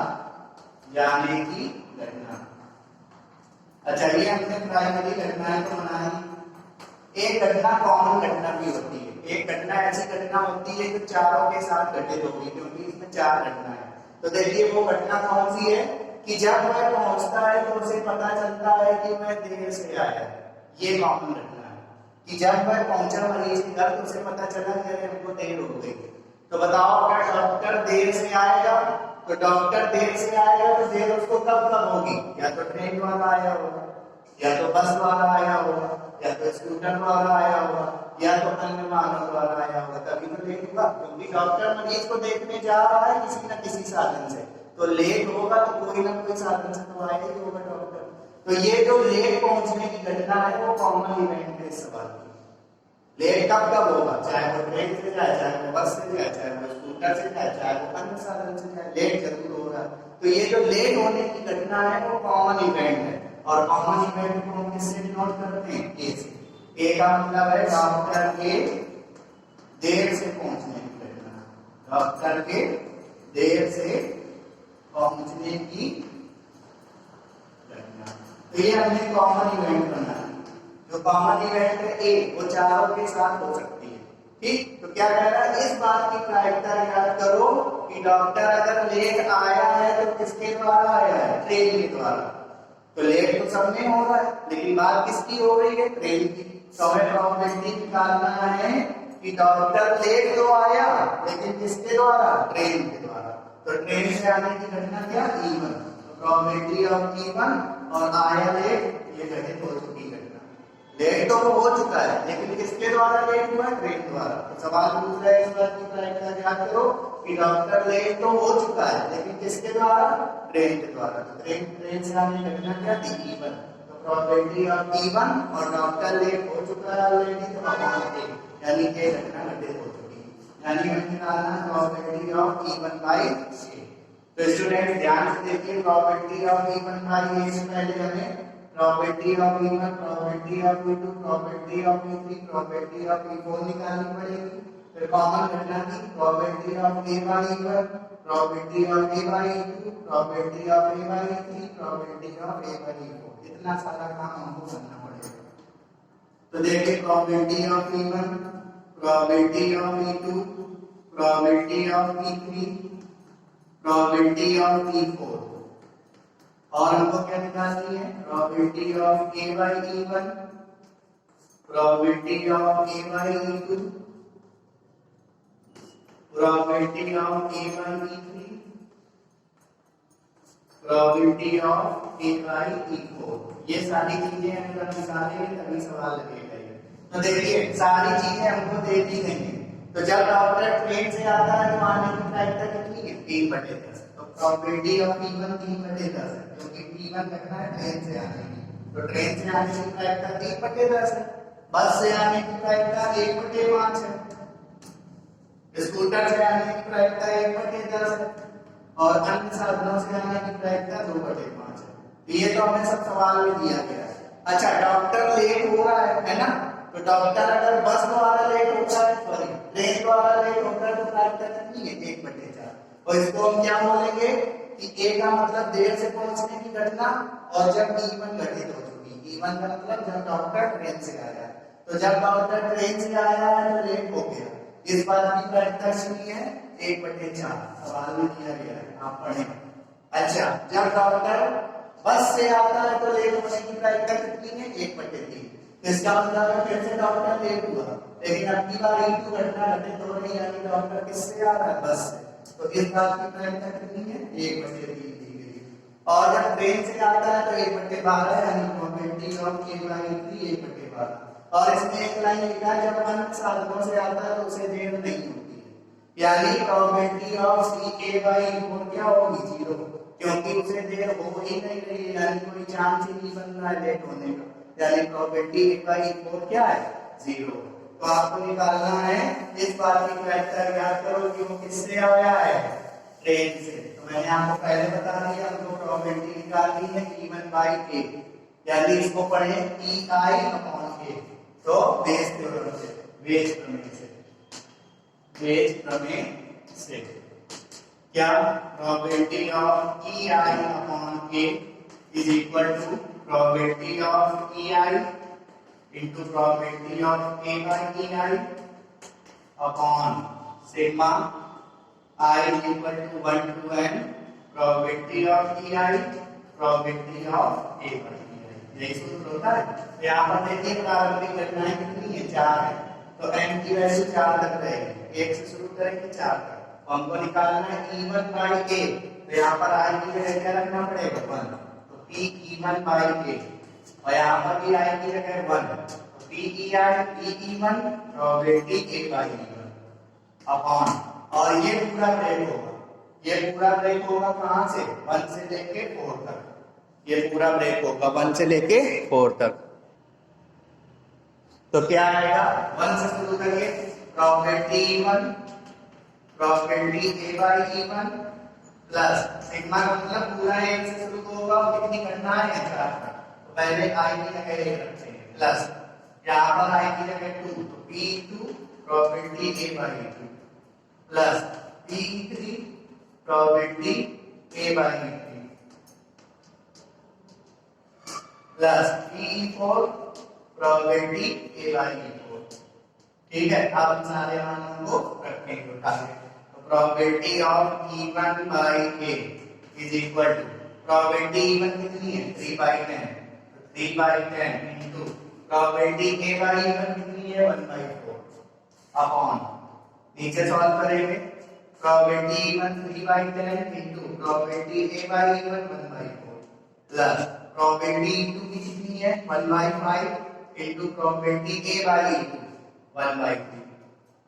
जाने की घटना। अच्छा, ये हमने प्राइमरी घटनाएं तो बनाई। एक घटना कॉमन घटना भी होती है। एक घटना ऐसी घटना होती है जो चारों के साथ घटित होगी, क्योंकि इसमें 4 घटना है। तो देखिए वो घटना कौन सी है कि जब वह पहुंचता है तो उसे पता चलता है कि वह देर से आया है। ये कॉमन घटना है कि जब वह पहुंचा मरीज के घर तो उसे पता चला कि अरे हमको देर हो गई। तो बताओ अगर डॉक्टर देर से आएगा, तो डॉक्टर देर से आएगा तो देर उसको कब कब होगी? या तो ट्रेन द्वारा आया होगा, या तो बस द्वारा आया होगा, या तो स्कूटर द्वारा आया होगा, या तो अन्य वाहनों द्वारा आया होगा, तभी तो लेट हुआ। क्योंकि डॉक्टर मरीज को देखने जा रहा है किसी न किसी साधन से, तो लेट होगा तो कोई ना कोई साधन से तो आएगा ही होगा डॉक्टर। तो ये जो लेट पहुंचने की घटना है वो कॉमन इवेंट है इस सवाल की। लेट कब कब होगा? चाहे वो ट्रेन से जाए, चाहे वो बस से जाए, चाहे वो स्कूटर से जाए, चाहे वो अन्य साधन से जाए, लेट जरूर होगा। तो ये जो लेट होने की घटना है वो कॉमन इवेंट है। और कॉमन इवेंट को हम किससे डिनोट करते हैं? ए से। ए का मतलब है डॉक्टर के देर से पहुंचने की घटना, डॉक्टर के देर से पहुंचने की घटना। तो ये हमने कॉमन इवेंट बनाया। जो कॉमन इवेंट है ए, वो चारों के साथ हो सकती है, ठीक। तो क्या कह रहा है? इस बात की प्रायिकता याद करो कि डॉक्टर अगर लेट आया है तो किसके द्वारा आया है? ट्रेन के द्वारा। तो लेट तो सब में हो रहा है, लेकिन बात किसकी हो रही है? ट्रेन की। तो हमें प्रोबेबिलिटी निकालना है कि डॉक्टर लेट तो आया, लेकिन किसके द्वारा? ट्रेन के द्वारा। तो ट्रेन से आने की घटना क्या? E1। तो प्रोबेबिलिटी ऑफ E1 और आया लेट, ये घटित हो चुकी घटना। लेट तो वो हो चुका है, लेकिन किसके द्वारा लेट हुआ? ट्रेन द्वारा। तो सवाल पूछ रहा है, इस बात की प्रायिकता याद करो कि डॉक्टर लेट तो हो चुका है, लेकिन किसके द्वारा? ट्रेन के द्वारा। तो ट्रेन से आने की घटना क्या थी? E1। तो प्रोबेबिलिटी ऑफ E1 और डॉक्टर लेट हो चुका है ऑलरेडी, तो अपॉन ए, यानी ये घटना घटित हो चुकी है। यानी हमें निकालना प्रोबेबिलिटी ऑफ E1 बाय ए। तो स्टूडेंट ध्यान से देखिए, प्रोबेबिलिटी ऑफ E1 बाई ए से पहले हमें probability of E1, probability of E2, probability of E3, probability of E4 निकालनी पड़ेगी। फिर कॉमन घटना की probability of A by E1, probability of A by E2, probability of A by E3, probability of A by E4। इतना सारा काम हमको करना पड़ेगा। तो देखिए probability of E1, probability of E2, probability of E3, probability of E4, और हमको क्या निकालनी है, probability of A by E1, probability of A by E2, probability of A by E3, probability of A by E4। ये सारी चीजें अगर हम निकालेंगे तभी सवाल लगेगा। तो देखिए सारी चीजें हमको दे दी गई हैं। तो जब डॉक्टर ट्रेन से आता है तो आने की प्रायिकता कितनी है, 3/10। तो प्रोबेबिलिटी ऑफ E1 3/10 है, क्योंकि E1 रखना है ट्रेन से आने की। तो ट्रेन से आने की प्रायिकता 3/10 है। बस से आने की प्रायिकता 1/5 है। स्कूटर से आने की प्रायिकता 1/10 है, और अन्य साधनों से आने की प्रायिकता 2/5 है। ये तो हमें सब सवाल में दिया गया है। अच्छा, डॉक्टर लेट हो रहा है ना, तो डॉक्टर अगर बस द्वारा लेट होता है, सॉरी ट्रेन द्वारा लेट होता है, तो प्रायिकता कितनी है, 1/4। और इसको हम क्या बोलेंगे कि ए का मतलब देर से पहुंचने की घटना, और जब E1 घटित हो चुकी। E1 का मतलब जब डॉक्टर ट्रेन से आया। तो जब डॉक्टर ट्रेन से आया है तो लेट हो गया, इस बात की प्रायिकता कितनी है, 1/4। सवाल में दिया गया है, आप पढ़ें। अच्छा, जब डॉक्टर बस से आता है तो लेट होने की प्रायिकता कितनी है, 1/3। इसका मतलब है फिर से डॉक्टर लेट हुआ, लेकिन अब की बार E2 घटना घटित हो रही है, यानी डॉक्टर किससे आ रहा है, बस से। तो इस बात की प्रायिकता कितनी है, 1/3 दी गई। और जब ट्रेन से आता है तो 1/12, यानी प्रोबेबिलिटी ऑफ A बाई 3 1/12। और इसमें एक लाइन लिखा है, जब अन्य साधनों से आता है तो उसे देर नहीं होती है, यानी प्रोबेबिलिटी ऑफ A बाई 4 क्या होगी, 0, क्योंकि उसे देर हो ही नहीं रही है, यानी कोई चांस ही नहीं बन रहा है लेट होने का, यानी प्रोबेबिलिटी A बाई 4 क्या है, 0। तो आपको निकालना है इस बात की प्रायिकता, याद करो कि वो किससे आया है, ट्रेन से। तो मैंने आपको पहले बता दिया, हमको प्रोबेबिलिटी निकालनी है E1 बाई A, यानी इसको पढ़े EI अपॉन A। तो बेस थ्योरम से, बेस प्रमेय से, बेस प्रमेय से क्या, probability of EI upon A is equal to probability of EI into probability of A by EI upon sigma I is equal to 1 to n probability of EI, probability of A by EI। यही सूत्र होता है। तो यहाँ पर देखिए प्रारंभिक घटनाएं कितनी है, 4 है, तो n की वैल्यू 4 तक रहेगी, 1 से शुरू करेंगे 4 तक। तो हमको निकालना है E1 by A, तो यहाँ पर I की जगह क्या रखना पड़ेगा, 1। तो P E1 by A, और यहाँ पर भी I की जगह 1, PE1 probability A by E1 upon, और ये पूरा ब्रेक होगा, ये पूरा ब्रेक होगा कहाँ से, 1 से लेके 4 तक। ये पूरा ब्रेक होगा 1 से लेके 4 तक। तो क्या आएगा, 1 से शुरू करिए, probability E1, probability A by E1 plus sigma का मतलब पूरा 1 से शुरू होगा, और कितनी घटनाएं हैं, 4। तो पहले I की जगह 1 रखते हैं, प्लस यहाँ पर I की जगह 2, तो P2 probability A by 2 plus P3 probability A by 3 plus P4 probability A by 4। ठीक है, अब इन सारे मानों को रखेंगे उठा के। तो probability of E1 by A is equal to, probability E1 कितनी है, 3/10, 3/10 into probability A by E1 कितनी है, 1/4 अपॉन, नीचे सॉल्व करेंगे, probability E1 3/10 into probability A by E1 1/4 plus probability E2 की कितनी है, 1/5 into probability A by E2 1/3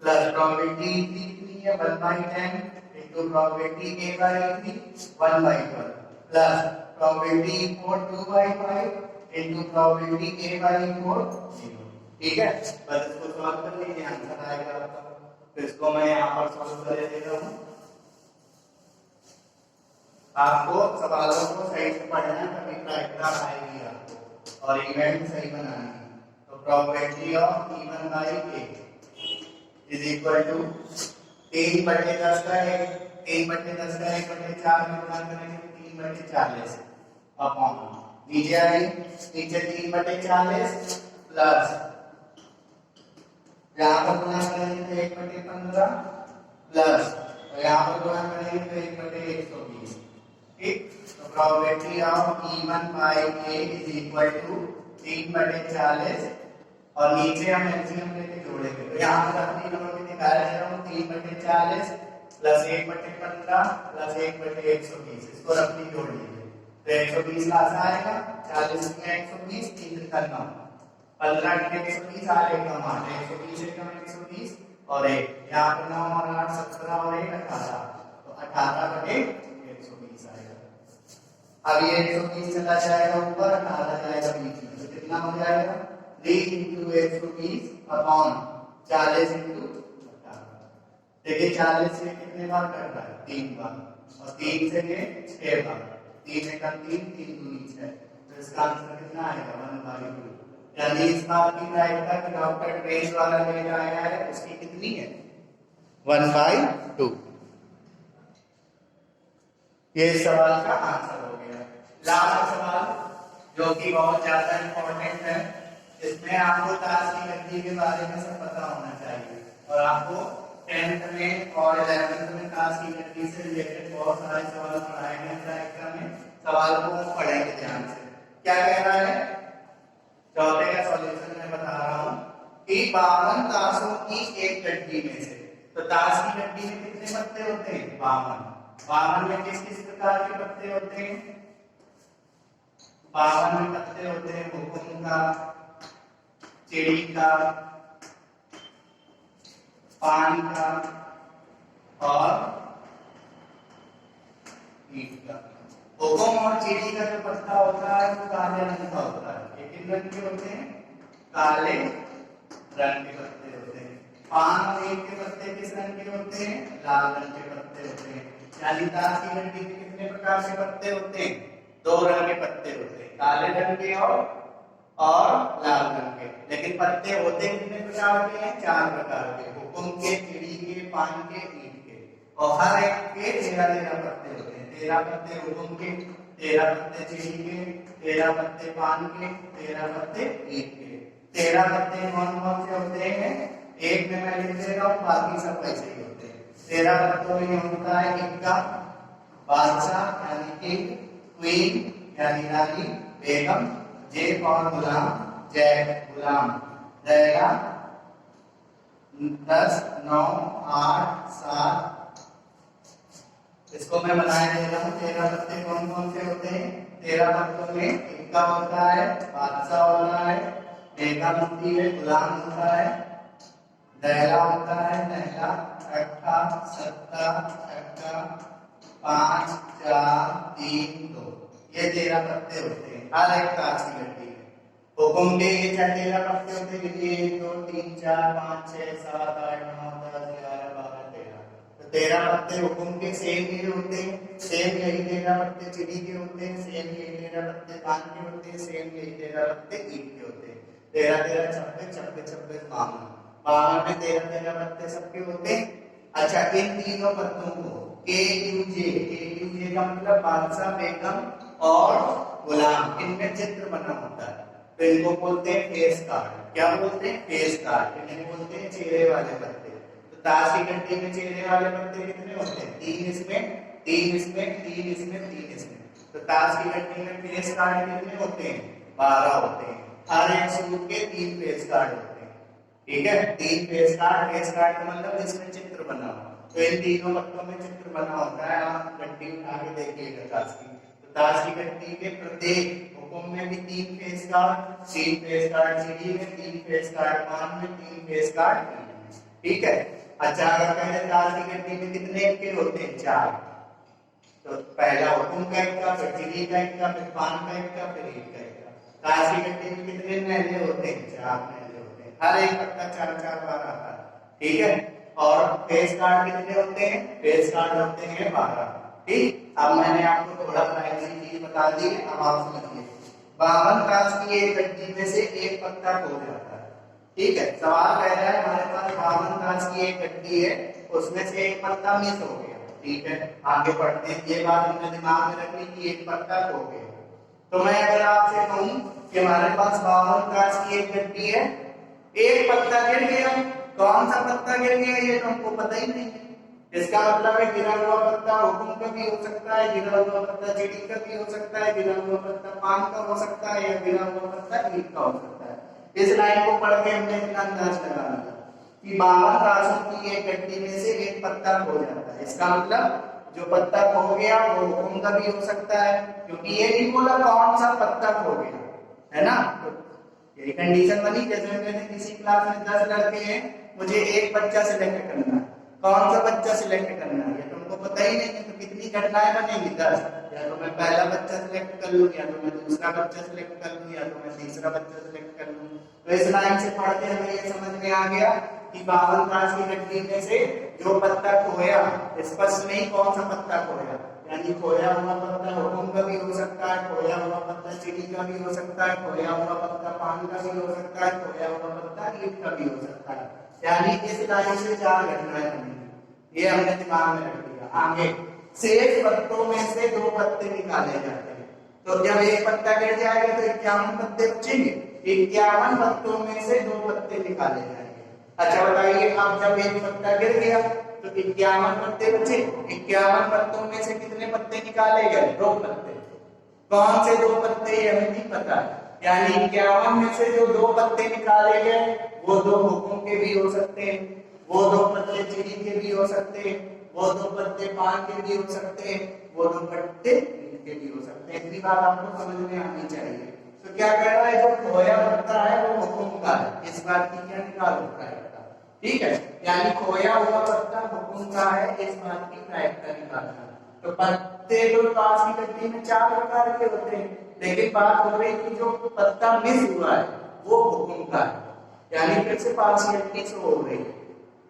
plus probability E3 कितनी है, 1/10 into probability A by E3 1/12 plus probability E4 2/5 into probability A by 4 0। ठीक है, बस इसको सॉल्व कर लीजिए, आंसर आएगा आपका। तो इसको मैं यहाँ पर सॉल्व कर देता हूँ। आपको सवालों को सही से पढ़ना है, तभी प्रायिकता आएगी आपको और इवेंट सही बनानी है। तो probability of E one by A is equal to 3/10 का 1, 3/10 का 1/4 में गुणा करेंगे तो 3/40 अपॉन नीचे आई, नीचे 3/40 प्लस यहाँ पर गुणा करेंगे तो 1/15 प्लस और यहाँ पर गुणा करेंगे तो 1/120। ठीक, तो probability of E1 by A is equal to 3/40 और नीचे हम एलसीएम लेके जोड़ेंगे। तो यहाँ पर अपनी जोड़ के निकाल दे रहा हूँ 3/40 प्लस 1/15 प्लस 1/120, इसको रफली जोड़ लीजिए तो 120 का आंसर आएगा। 40 में 120, 3 का 9, 15 के 120 आ जाएगा 8, 120 एकम 120 और 1 यहाँ पर 9 और 8 17 और 1 18, तो 18/120 आएगा। अब ये 120 चला जाएगा ऊपर, 18 जाएगा बीच में, तो कितना हो जाएगा 3 × 120 अपॉन 40 × 18। देखिए 40 से कितने बार कर रहा है 3 बार और 3 से ये 6 बार, 3 एकम 3, 3 दूनी 6, तो इसका आंसर कितना आएगा 1/2। यानी इस बात की प्रायिकता कि डॉक्टर ट्रेस वाला ले आया है उसकी कितनी है 1/2। ये सवाल का आंसर हो गया। लास्ट सवाल जो कि बहुत ज्यादा इंपॉर्टेंट है, इसमें आपको ताश की गति के बारे में सब पता होना चाहिए और आपको 10th में और 11th में ताश की गति से रिलेटेड बहुत सारे सवाल पढ़ाए गए प्रायिकता में। सवाल को पढ़ेंगे ध्यान से। क्या कह रहा है, चौथे का सॉल्यूशन मैं बता रहा हूं कि 52 ताशों की एक गड्डी में से, तो ताश की गड्डी में कितने पत्ते होते हैं 52 में किस किस प्रकार के पत्ते होते हैं 52 में पत्ते होते हैं हुकुम का, चिड़ी का, पान का और ईंट का। हुकुम और चिड़ी का जो पत्ता होता है वो काले रंग का होता है। ये किस रंग के होते हैं काले रंग के पत्ते होते हैं। पान और ईंट के पत्ते किस रंग के होते हैं लाल रंग के पत्ते होते हैं। यानी ताश की गड्डी में कितने प्रकार के पत्ते होते हैं 2 रंग के पत्ते होते हैं, काले रंग के और लाल रंग के। लेकिन पत्ते होते कितने प्रकार के हैं 4 प्रकार के, हुकुम के, चिड़ी के, पान के, ईंट के, और हर एक के 13 पत्ते होते हैं। 13 पत्ते हुकुम के, 13 पत्ते चिड़ी के, 13 पत्ते पान के, 13 पत्ते ईंट के। 13 पत्ते कौन कौन से होते हैं एक में मैं लिख दे रहा हूँ, बाकी सब वैसे ही होते हैं। 13 पत्तों में होता है इक्का, बादशाह यानी किंग, क्वीन यानी रानी, बेगम, जेब और गुलाम, जैक गुलाम, दैरा 10 9 8 7। इसको मैं बनाए दे रहा हूँ। 13 पत्ते कौन कौन से होते हैं 13 पत्तों में इक्का होता है, बादशाह होता है, बेगम होती है, गुलाम होता है, दैरा होता है, नहला, अट्ठा, सत्ता, अट्ठा, 5 4 3 2, ये 13 पत्ते होते हैं हर एक ताश की गड्डी में। हुकुम के ये 13 पत्ते होते हैं, 1 2 3 4 5 6 7 8 9 10 11 12 13। तो 13 पत्ते हुकुम के सेम ये होते हैं, सेम यही 13 पत्ते चिड़ी के होते हैं, सेम यही 13 पत्ते पान के होते हैं, सेम यही 13 पत्ते ईंट के होते हैं। 13 13 26 26 26 52 52 में 13 13 पत्ते सबके होते हैं। अच्छा, इन तीनों पत्तों को के यू जे का मतलब बादशाह, बेगम और गुलाम, इनमें चित्र बना होता है, तो इनको बोलते हैं फेस कार्ड। क्या बोलते हैं फेस कार्ड, इन्हें बोलते हैं चेहरे वाले पत्ते। तो ताश की गड्डी में चेहरे वाले पत्ते कितने होते हैं 3 इसमें 3 इसमें 3 इसमें 3 इसमें। तो ताश की गड्डी में फेस कार्ड कितने होते हैं 12 होते हैं। हर एक सूट के 3 फेस कार्ड होते हैं, ठीक है 3 फेस कार्ड। फेस कार्ड का मतलब इसमें चित्र बना हो, तो इन तीनों पत्तों में चित्र बना होता है। आप गड्डी उठा के देखिएगा ताश की, तो ताश की गड्डी के प्रत्येक हुकुम में भी 3 फेस कार्ड, 3 फेस कार्ड चिड़ी में, 3 फेस कार्ड पान में, 3 फेस कार्ड, ठीक है। अच्छा, अगर पहले ताश की गड्डी में कितने इक्के होते हैं 4, तो पहला हुकुम का इक्का, फिर चिड़ी का इक्का, फिर पान का इक्का, फिर ईंट का इक्का। ताश की गड्डी में कितने महले होते हैं 4 महले होते हैं, हर एक पत्ता 4 4 बार आता है, ठीक है। और फेस कार्ड कितने होते हैं फेस कार्ड होते हैं 12, ठीक, अब मैंने आपको थोड़ा प्राइमरी चीज बता दी, अब आप समझिए। 52 कांच की एक गड्डी में से एक पत्ता खो जाता है। ठीक है, सवाल कह रहा है हमारे पास 52 कांच की एक गड्डी है, उसमें से एक पत्ता मिस हो गया। ठीक है, आगे बढ़ते हैं। ये बात हमने दिमाग में रखनी कि एक पत्ता खो गया। तो मैं अगर आपसे कहूं कि हमारे पास 52 कांच की एक गड्डी है, एक पत्ता गिर गया, कौन सा पत्ता गिर गया ये तो हमको पता ही नहीं है। इसका मतलब है गिरा हुआ पत्ता हुकुम का भी हो सकता है, गिरा हुआ पत्ता चिड़ी का भी हो सकता है, गिरा हुआ पत्ता पान का हो सकता है, या गिरा हुआ पत्ता ईंट का हो सकता है। इस लाइन को पढ़ के हमने इतना अंदाज लगा लिया कि 52 राशि की एक गड्डी में से एक पत्ता खो जाता है। इसका मतलब जो पत्ता खो गया वो हुकुम का भी हो सकता है, क्योंकि ये नहीं बोला कौन सा पत्ता खो गया, है ना। तो ये कंडीशन बनी। जैसे मैंने किसी क्लास में 10 लड़के हैं, मुझे एक बच्चा सिलेक्ट करना है, कौन सा बच्चा सिलेक्ट करना है ये तुमको पता ही नहीं है, तो कितनी घटनाएं बनेंगी 10। या तो मैं पहला बच्चा सिलेक्ट कर लूं, या तो मैं दूसरा बच्चा सिलेक्ट कर लूं, या तो मैं तीसरा बच्चा सिलेक्ट कर लूं। तो इस लाइन से पढ़ के हमें ये समझ में आ गया कि 52 कांच की गड्डी में से जो पत्ता खोया, स्पष्ट नहीं कौन सा पत्ता खोया, यानी खोया हुआ पत्ता हुकुम का भी हो सकता है, खोया हुआ पत्ता चिड़ी का भी हो सकता है, खोया हुआ पत्ता पान का भी हो सकता है, खोया हुआ पत्ता ईंट का भी हो सकता है। यानी इस लाइन से 4 घटनाएं बनेंगी, ये हमने दिमाग में रख लिया। आगे शेष पत्तों में से 2 पत्ते निकाले जाते हैं। तो जब एक पत्ता गिर जाएगा तो 51 पत्ते बचेंगे, 51 पत्तों में से 2 पत्ते निकाले जाएंगे। अच्छा बताइए, अब जब एक पत्ता गिर गया तो 51 पत्ते बचे, 51 पत्तों में से कितने पत्ते निकाले गए? 2 पत्ते। कौन से 2 पत्ते ये हमें नहीं पता, यानी 51 में से जो 2 पत्ते निकाले गए वो 2 हुकुम के भी हो सकते हैं, वो 2 पत्ते चिड़ी के भी हो सकते हैं, वो 2 पत्ते पान के भी हो सकते हैं, वो 2 पत्ते ईंट के भी हो सकते हैं। इतनी बात आपको समझ में आनी चाहिए। तो क्या कह रहा है, जो खोया पत्ता है वो हुकुम का है, इस बात की क्या निकाल होता है। ठीक है, यानी खोया हुआ पत्ता हुकुम का है, इस बात की प्रायिकता निकालना। तो पत्ते जो कांच की गड्डी में 4 प्रकार के होते हैं, लेकिन बात हो रही कि जो पत्ता मिस हुआ है वो हुकुम का है, यानी फिर से पार्शियलिटी से हो रही है।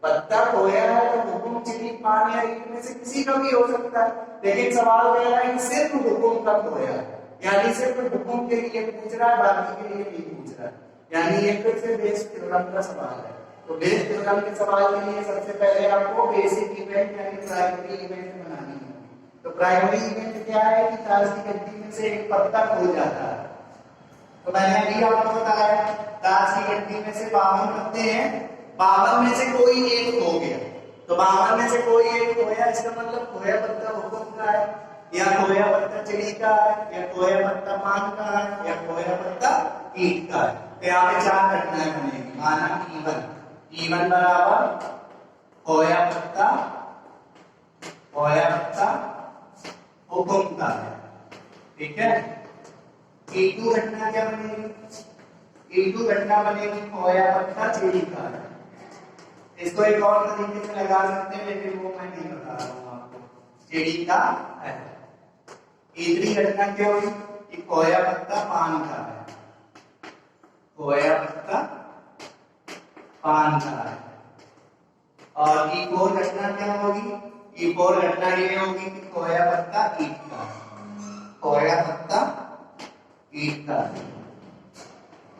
पत्ता खोया है तो हुकुम चिड़ी पान या ईंट में से किसी का भी हो सकता है, लेकिन सवाल कह रहा है कि सिर्फ हुकुम का खोया है, यानी सिर्फ हुकुम के लिए पूछ रहा है, बाकी के लिए नहीं पूछ रहा है। यानी ये फिर से बेस थ्योरम का सवाल है। तो बेस थ्योरम के सवाल के लिए सबसे पहले आपको बेसिक इवेंट यानी प्राइमरी इवेंट बनानी है। तो प्राइमरी इवेंट क्या है कि कांच की गड्डी में से एक पत्ता खो जाता है। तो मैंने अभी आपको बताया कांच की गड्डी में से 52 पत्ते हैं, 52 में से कोई एक खो गया। तो 52 में से कोई एक खोया, इसका मतलब खोया पत्ता हुकुम का है, या खोया पत्ता चिड़ी का है, या खोया पत्ता पान का है, या खोया पत्ता ईंट का है। तो यहाँ पे 4 घटनाएं बनेगी। माना E1 बराबर खोया पत्ता हुकुम का है। ठीक है, E2 घटना क्या बनेगी? E2 घटना बनेगी खोया पत्ता चिड़ी का है। इसको एक और तरीके से लगा सकते हैं, लेकिन वो मैं नहीं बता रहा हूँ आपको, चिड़ी का है। E3 घटना क्या हुई कि खोया पत्ता पान का है, खोया पत्ता पान का है। और E4 घटना क्या होगी? E4 घटना ये होगी कि खोया पत्ता ईंट का है, खोया पत्ता ईंट का है।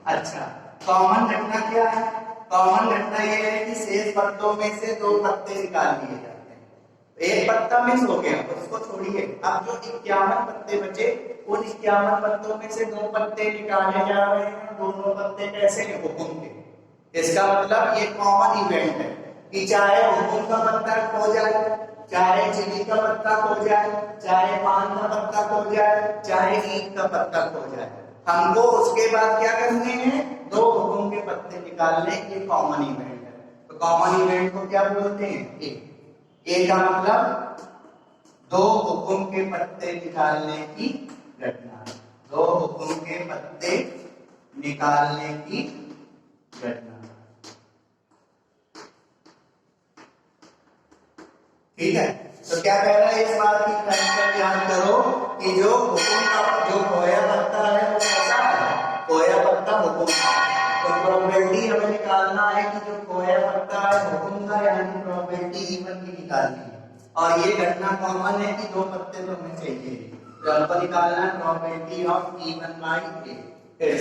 अच्छा, कॉमन घटना क्या है? कॉमन घटना ये है कि शेष पत्तों में से 2 पत्ते निकाल लिए जाते हैं। एक पत्ता मिस हो गया, उसको छोड़िए, अब जो 51 पत्ते बचे उन 51 पत्तों में से 2 पत्ते निकाले जा रहे हैं। दोनों पत्ते कैसे हैं? हुकुम के। इसका मतलब ये कॉमन इवेंट है कि चाहे हुकुम का पत्ता खो जाए, चाहे चिड़ी का पत्ता खो जाए, चाहे पान का पत्ता खो जाए, चाहे ईंट का पत्ता खो जाए, हमको उसके बाद क्या करने हैं? 2 हुकुम के पत्ते निकालने। ये कॉमन इवेंट है। तो कॉमन इवेंट को क्या बोलते हैं? ए का मतलब 2 हुकुम के पत्ते निकालने की घटना, 2 हुकुम के पत्ते निकालने की घटना। ठीक है, तो क्या कह रहा है, इस बात की प्रायिकता याद करो कि जो हुकुम का जो खोया पत्ता है वो कैसा है? खोया पत्ता हुकुम का। तो प्रोबेबिलिटी हमें निकालना है कि जो खोया पत्ता है हुकुम का, यानी प्रोबेबिलिटी E1 की निकालनी है। और ये घटना कॉमन है कि दो पत्ते तो हमें चाहिए। तो हमको निकालना है प्रोबेबिलिटी ऑफ E1 बाई ए।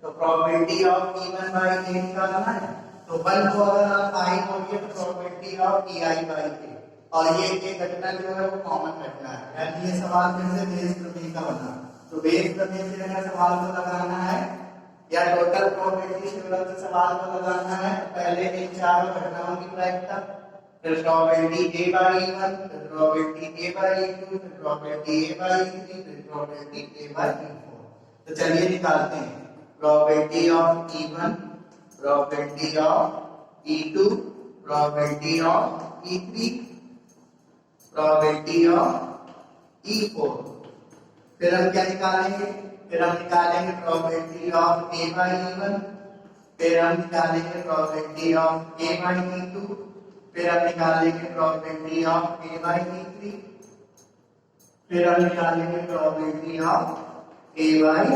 तो प्रोबेबिलिटी ऑफ E1 बाई ए निकालना है। तो 1 को अगर आप आई बोलिए तो प्रोबेबिलिटी ऑफ EI बाई ए, और ये घटना जो है वो कॉमन घटना है। यानी ये सवाल फिर से बेस प्रमेय का बना। तो बेस प्रमेय से अगर सवाल को लगाना है या टोटल प्रोबेबिलिटी थ्योरम से सवाल को लगाना है तो पहले इन चारों घटनाओं की प्रायिकता, फिर प्रोबेबिलिटी A बाई E1, फिर प्रोबेबिलिटी A बाई E2, फिर प्रोबेबिलिटी A बाई E3, फिर प्रोबेबिलिटी A बाई E4। तो चलिए निकालते हैं probability of E1, probability of E2, probability of E3, probability of E4। फिर हम क्या निकालेंगे? फिर हम निकालेंगे probability of A by E1, फिर हम निकालेंगे probability of A by E2, फिर हम निकालेंगे probability of A by E3, फिर हम निकालेंगे probability of A by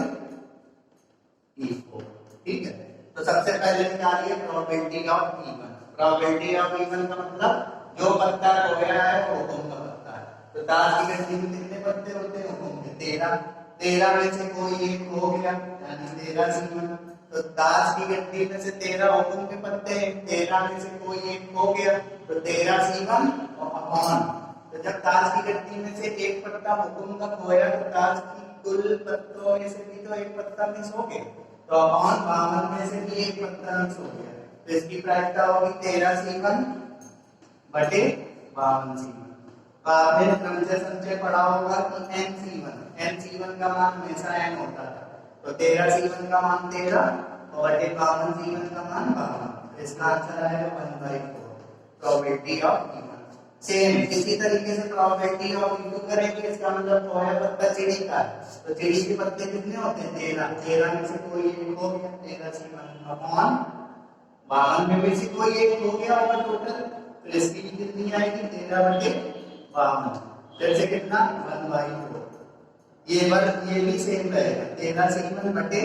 E4। ठीक है, तो सबसे पहले निकालिए probability of E1। Probability of E1 का मतलब जो पत्ता खोया है वो हुकुम का पत्ता है। तो ताश की गड्डी में कितने पत्ते होते हैं? हुकुम के 13। 13 में से कोई एक खो गया यानी 13 C1। तो ताश की गड्डी में से 13 हुकुम के पत्ते हैं, 13 में से कोई एक खो गया तो 13 C1 और अपॉन। तो जब ताश की गड्डी में से एक पत्ता हुकुम का खोया तो ताश की कुल पत्तों में से भी तो एक पत्ता मिस हो गया, तो अपॉन 52 में से भी एक पत्ता मिस हो गया। तो इसकी प्रायिकता होगी 13 C1 बटे 52 C1। तो आपने क्रमशः संचय पढ़ा होगा कि n C1 का मान हमेशा n होता था। तो 13 C1 का मान 13 और बटे 52 C1 का मान 52। इसका आंसर आएगा 1/4 प्रोबेबिलिटी ऑफ E1। सेम इसी तरीके से प्रोबेबिलिटी ऑफ E2 करेंगे। इसका मतलब खोया पत्ता चिड़ी का है, तो चिड़ी के पत्ते कितने होते हैं? 13। 13 में से कोई एक हो गया 13 C1 अपॉन 52 में से कोई एक हो गया होगा टोटल। तो इसकी भी कितनी आएगी? 13 बटे 52। फिर से कितना? 1/4। ये भी सेम रहेगा 13 C1 बटे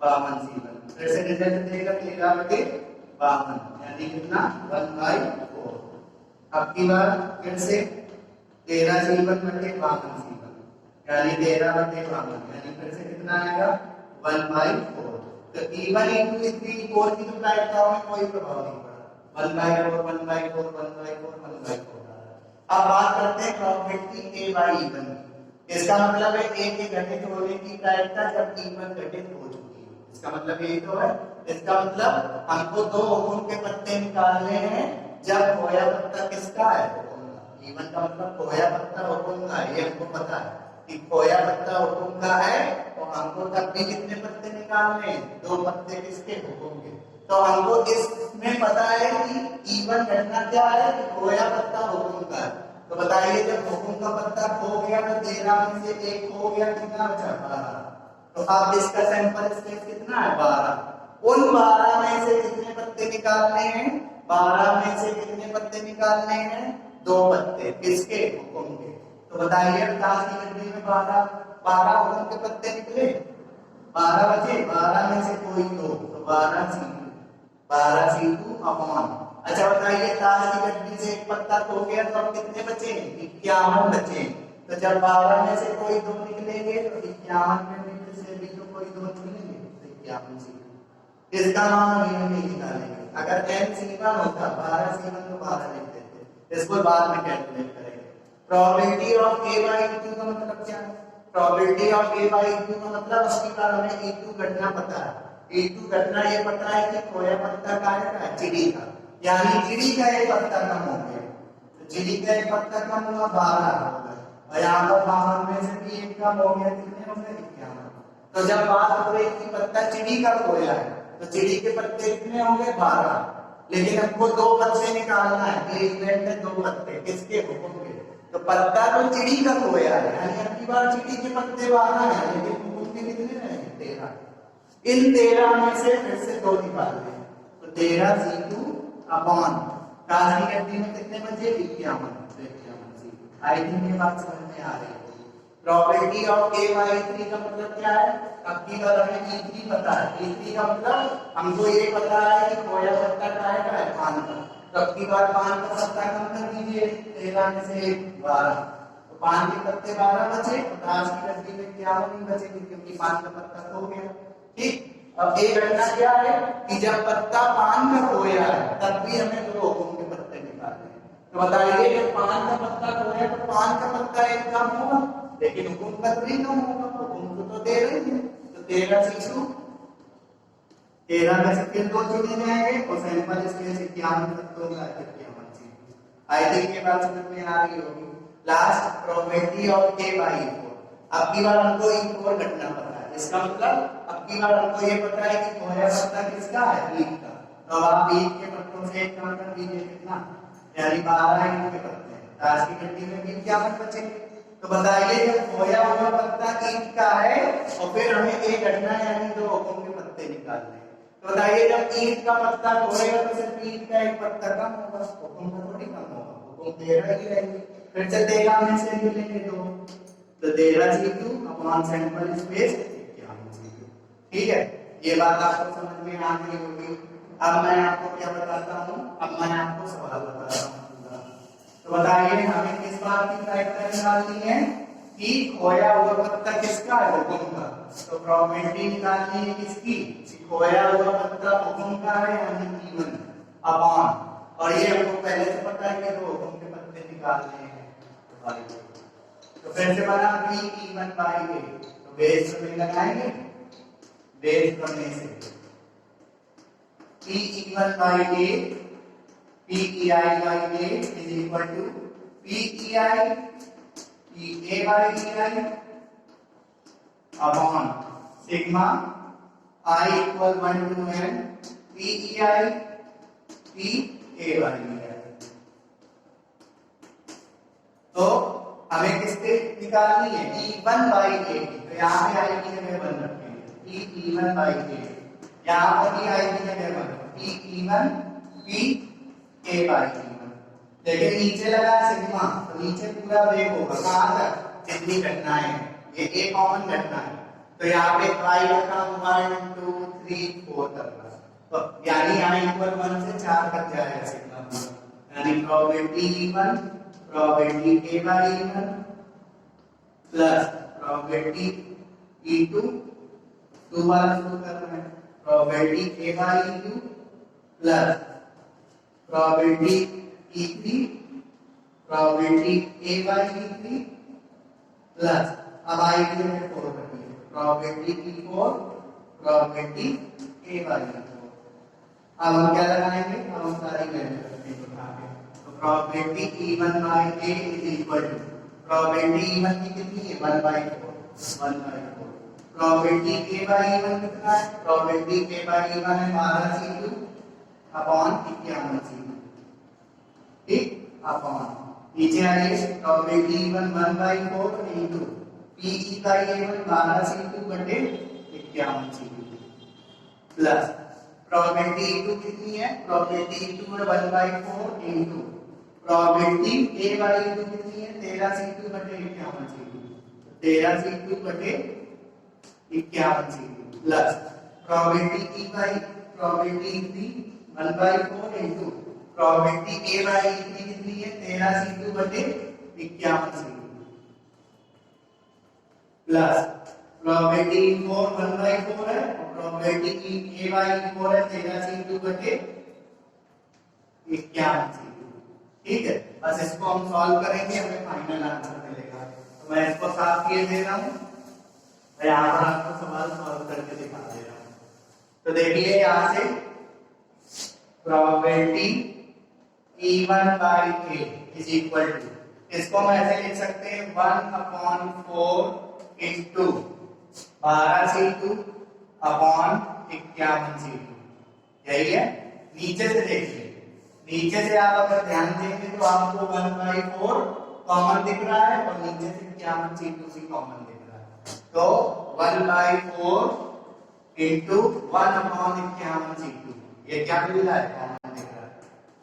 52 C1। फिर से रिजल्ट देगा 13 बटे 52 यानी कितना? 1/4। अब की बार फिर से 13 C1 बटे 52 C1 यानी 13 बटे 52 यानी फिर से कितना आएगा? 1/4। तो E1 E2 E3 E4 की तो प्रायिकताओं में कोई प्रभाव नहीं पड़ा। 1/4 1/4 1/4 1/4। अब बात करते हैं प्रोबेबिलिटी A बाई E1। इसका मतलब है A के घटित होने की प्रायिकता जब E1 घटित हो चुकी है। इसका मतलब यही तो है। इसका मतलब हमको दो हुकुम के पत्ते निकालने हैं जब खोया पत्ता किसका है? हुकुम का। E1 का मतलब खोया पत्ता हुकुम का है, ये हमको पता है कि खोया पत्ता हुकुम का है। तो हमको तब भी कितने पत्ते निकालने हैं? दो पत्ते किसके? हुकुम के। तो हमको इसमें पता है कि E1 घटना क्या है कि खोया पत्ता हुकुम का है। तो बताइए जब हुकुम का पत्ता खो गया तो 13 में से एक खो गया, कितना बचा? 12। तो अब इसका सैंपल स्पेस कितना है? 12। उन 12 में से कितने पत्ते निकालने हैं? 12 में से कितने पत्ते निकालने हैं? दो पत्ते किसके? हुकुम के। तो बताइए ताश की गड्डी में 12 हुकुम के पत्ते निकले, 12 बचे, 12 में से कोई दो तो 12 C2 अपॉन। अच्छा बताइए ताश की गड्डी से एक पत्ता खो गया तो अब कितने बचे? 51 बचे। तो जब 12 में से कोई दो निकलेंगे तो 51 में से भी तो कोई दो निकलेंगे तो 51 C2। इसका मान हम नहीं निकालेंगे। अगर n C1 होता 12 C1 तो 12 लिख देते, इसको बाद में कैलकुलेट करेंगे। Probability of A by E2 का मतलब क्या है? Probability of A by E2 का मतलब उसकी बार हमें E2 घटना पता है। E2 घटना ये पता है कि खोया पत्ता का है चिड़ी का, यानी चिड़ी का एक पत्ता कम हो गया। तो चिड़ी का एक पत्ता कम हुआ 12 हो गया और यहाँ पर 52 में से भी एक कम हो गया, कितने हो गए? 51। तो जब बात हो रही थी पत्ता चिड़ी का खोया है तो चिड़ी के पत्ते कितने होंगे? 12। लेकिन हमको दो पत्ते निकालना है। एक इवेंट में दो पत्ते किसके? हुकुम के। तो पत्ता तो चिड़ी का खोया है यानी अब की बार चिड़ी के पत्ते 12 है लेकिन हुकुम के कितने रहेंगे? 13। इन 13 में से फिर से दो निकालने हैं तो 13 C2 अपॉन ताश की गड्डी में कितने बचे? 51। आई थिंक ये बात समझ में आ रही है। Probability of A by E3 का मतलब क्या है? अब की बार हमें E3 पता है। E3 का मतलब हमको ये पता है कि खोया पत्ता का है पान का। तो अब की बार पान का पत्ता कम कर दीजिए लीजिए 13 में से 12, तो पान के पत्ते 12 बचे, ताश की गड्डी में 51 बचेंगे क्योंकि पान का पत्ता खो गया। ठीक, अब एक घटना क्या है कि जब पत्ता पान का खोया है तब भी हमें 2 हुकुम के पत्ते निकालने हैं। तो बताइए जब पान का पत्ता खोया तो पान का पत्ता एक कम होगा, लेकिन हुकुम का तो नहीं कम होगा, हुकुम तो दे रही है। तो 13 C2, 13 में से फिर 2 चुने जाएंगे और सैंपल स्पेस 51 पत्तों का 51 C2। आई थिंक ये बात समझ में आ रही होगी। Last probability of A by E4। अब की बार हमको E4 घटना पता है, इसका मतलब अब की बार हमको ये पता है कि खोया पत्ता किसका है, ईंट का। तो अब आप ईंट के पत्तों से एक कम कर दीजिए, कितना, यानी 12 ईंट के पत्ते। ताश की गड्डी में भी 51 बचेंगे। तो बताइए जब खोया हुआ पत्ता ईंट का है और फिर हमें एक घटना यानी 2 हुकुम के पत्ते निकालने हैं, तो बताइए जब ईंट का पत्ता खोएगा तो सिर्फ ईंट का एक पत्ता कम होगा, हुकुम का थोड़ी कम होगा, हुकुम 13 ही रहेंगे। फिर से 13 में से निकलेंगे 2, तो 13 C2 upon sample space 51 C2। ठीक है, ये बात आपको समझ में आ गई होगी। अब मैं आपको क्या बताता हूँ, अब मैं आपको सवाल बताता हूँ। तो बताइए हमें किस बात की फैक्टर निकालनी है कि खोया हुआ पत्ता किसका है, हुकुम का। तो प्रोबेबिलिटी निकालनी है किसकी, खोया हुआ पत्ता हुकुम का है यानी E1 अपॉन, और ये हमको पहले से पता है कि 2 हुकुम के पत्ते निकालने हैं। तो फिर से बना E1 by A, तो बेस में लगाएंगे, बेस करने से E1 by A, PEI by A is equal to PEI PA by EI upon sigma I equal 1 to n PEI PA by EI। तो हमें किससे निकालनी है, E1 by A। तो यहाँ पे I की जगह 1 रखेंगे, E1 by A, यहाँ पर भी I की जगह 1, E1 PA by E1। देखिए नीचे लगा सिग्मा, तो नीचे पूरा वेग होगा कहां तक, जितनी घटनाएं हैं, ये एक कॉमन घटना है, तो यहाँ पे y रखा 1 2 3 4 तक, तो यानी यहाँ इक्वल 1 से 4 तक जाएगा सिग्मा, यानी probability E1 probability A by E1 plus probability E2 2 बार शुरू कर रहे हैं, probability A by E2 plus probability E3 probability A by E3 plus अब I की जगह 4 रखिए, probability E4 probability A by E4। अब हम क्या लगाएंगे, अब हम सारी वैल्यू रखेंगे उठा के, तो probability E1 by A is equal to, probability E1 की कितनी है 1 by 4, probability A by E1 कितना है, प्रोबेबिलिटी A by E1 है 12 C2 अपॉन 51 C2। ठीक, अपॉन नीचे आइए, probability E1 1 by 4 into PE by A1 12 C2 बटे 51 C2 प्लस प्रोबेबिलिटी E2 कितनी है, प्रोबेबिलिटी E2 है 1 by 4 into probability A by E2 कितनी है 13 C2 बटे 51 C2, 13 C2 बटे 51 C2 plus probability E by probability E3 1 by 4 into probability A by E3 कितनी है 13 C2 बटे 51 C2 plus probability E4 1 by 4 है और प्रोबेबिलिटी A by E4 है 13 C2 बटे 51 C2। ठीक है, बस इसको हम सॉल्व करेंगे, हमें फाइनल आंसर मिलेगा। तो मैं इसको साफ किए दे रहा हूं, मैं यहाँ पर आपको सवाल सॉल्व करके दिखा दे रहा हूं। तो देखिए यहाँ से probability E1 by A is equal to, इसको हम ऐसे लिख सकते हैं 1/4 into 12 C2 अपॉन 51 C2, यही है। नीचे से देखिए, नीचे से आप अगर ध्यान देंगे तो आपको 1/4 कॉमन दिख रहा है और नीचे से 51 C2 कॉमन दिख रहा है, तो 1/4 into 1/51 C2, ये क्या मिल रहा है, कॉमन दिख रहा है,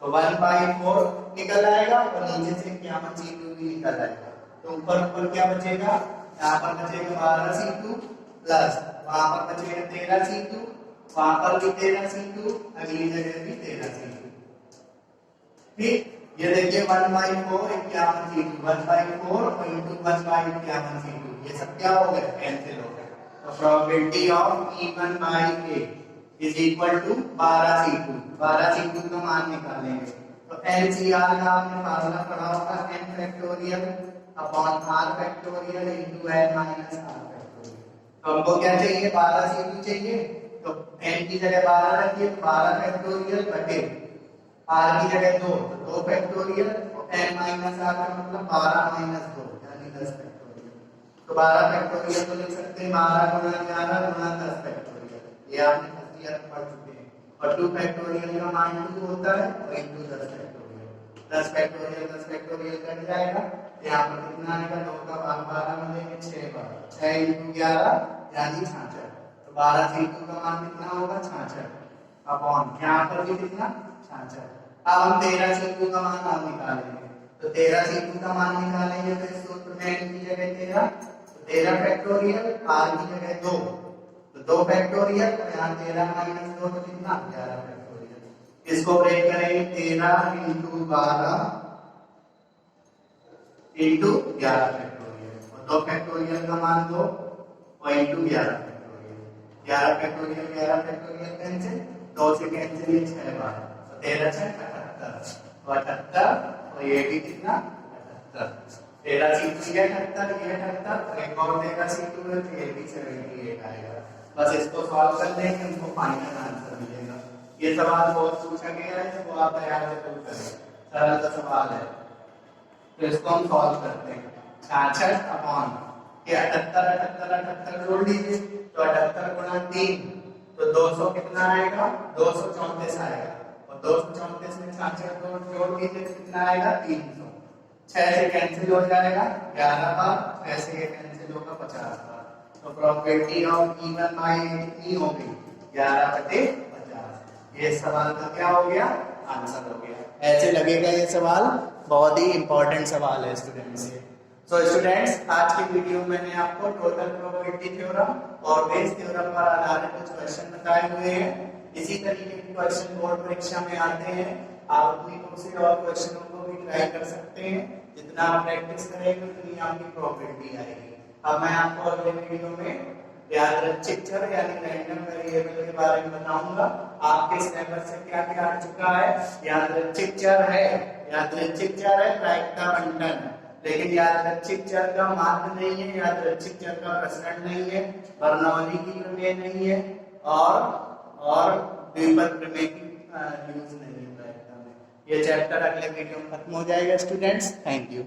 तो 1/4 निकल आएगा और नीचे से 51 C2 भी निकल आएगा, तो ऊपर ऊपर क्या बचेगा, यहाँ पर बचेगा 12 C2 प्लस वहां पर बचेगा 13 C2, वहां पर भी 13 C2, अगली जगह भी 13 C2। ठीक, ये देखिए 1/4 51c2 1/4 इंटू 1/51c2 ये सब क्या हो गया कैंसिल हो गया। तो probability of E1 by A is equal to 12c2 12c2 का मान निकालेंगे। तो LCR का आपने फार्मूला पढ़ा होगा n factorial upon r factorial into n minus r factorial. तो हमको क्या चाहिए 12c2 चाहिए तो n की जगह 12 रखिए 12 फैक्टोरियल बटे r की जगह 2 तो 2 फैक्टोरियल और n माइनस r का मतलब 12 माइनस 2 यानी 10 फैक्टोरियल। तो 12 फैक्टोरियल तो लिख सकते हैं 12 गुणा 11 गुणा 10 फैक्टोरियल। ये आपने फर्स्ट ईयर में पढ़ चुके हैं। और 2 फैक्टोरियल का मान 2 होता है और इनटू 10 फैक्टोरियल 10 फैक्टोरियल कट जाएगा। यहाँ पर कितना आएगा 2 का भाग 12 में देंगे 6 बार 6 इंटू 11 यानी 66। तो 12c2 का मान कितना होगा 66 अपॉन यहाँ पर भी कितना 66। अब हम 13c2 का मान हम निकालेंगे। तो 13c2 का मान निकालेंगे तो इस सूत्र में n की जगह 13 तो 13 फैक्टोरियल r की जगह 2 तो 2 फैक्टोरियल तो यहाँ 13 माइनस 2 तो कितना 11 फैक्टोरियल। इसको ब्रेक करेंगे 13 इंटू 12 इंटू 11 फैक्टोरियल और 2 फैक्टोरियल का मान 2 और इंटू 11 फैक्टोरियल 11 फैक्टोरियल कैंसिल 2 से कैंसिल ये 6 बार तो 13 6 78 तो 78 और ये भी कितना 78 13c2 ये 78 ये 78 एक और 13c2 है तो ये भी 78 आएगा। बस इसको सॉल्व कर देंगे हमको फाइनल आंसर मिलेगा। ये सवाल बहुत पूछा गया है इसको आप तैयार जरूर करें सरल सा सवाल है। तो इसको हम सॉल्व करते हैं 66 अपॉन ये 78 जोड़ लीजिए तो 78 गुणा 3 तो 200 कितना आएगा 234 आएगा और 234 में 66 जोड़ लीजिए तो कितना आएगा 300 6 से कैंसिल हो जाएगा 11 बार 6 से ये कैंसिल होगा 50 बार। तो probability of E1 by A कितनी हो गई 11/50। ये सवाल का क्या हो गया आंसर हो गया। ऐसे लगेगा ये सवाल बहुत ही इंपॉर्टेंट सवाल है स्टूडेंट्स से। सो स्टूडेंट्स आज की वीडियो में मैंने आपको टोटल प्रोबेबिलिटी थ्योरम और बेस थ्योरम पर आधारित कुछ क्वेश्चन बताए हुए हैं। इसी तरीके के क्वेश्चन बोर्ड परीक्षा में आते हैं। आप अपनी बुक से और क्वेश्चनों को भी ट्राई कर सकते हैं। जितना आप प्रैक्टिस करेंगे उतनी आपकी प्रोबेबिलिटी आएगी। अब मैं आपको अगले वीडियो में यादृच्छिक चर यानी रैंडम वेरिएबल के बारे में बताऊंगा। आपके सिलेबस से क्या क्या आ चुका है यादृच्छिक चर है प्रायिकता बंटन लेकिन यादृच्छिक चर का माध्य नहीं है यादृच्छिक चर का प्रसरण नहीं है बर्नौली की प्रमेय नहीं है और ड्यूबल प्रमेय की यूज नहीं है प्रायिकता में। ये चैप्टर अगले वीडियो में खत्म हो जाएगा स्टूडेंट्स। Thank you.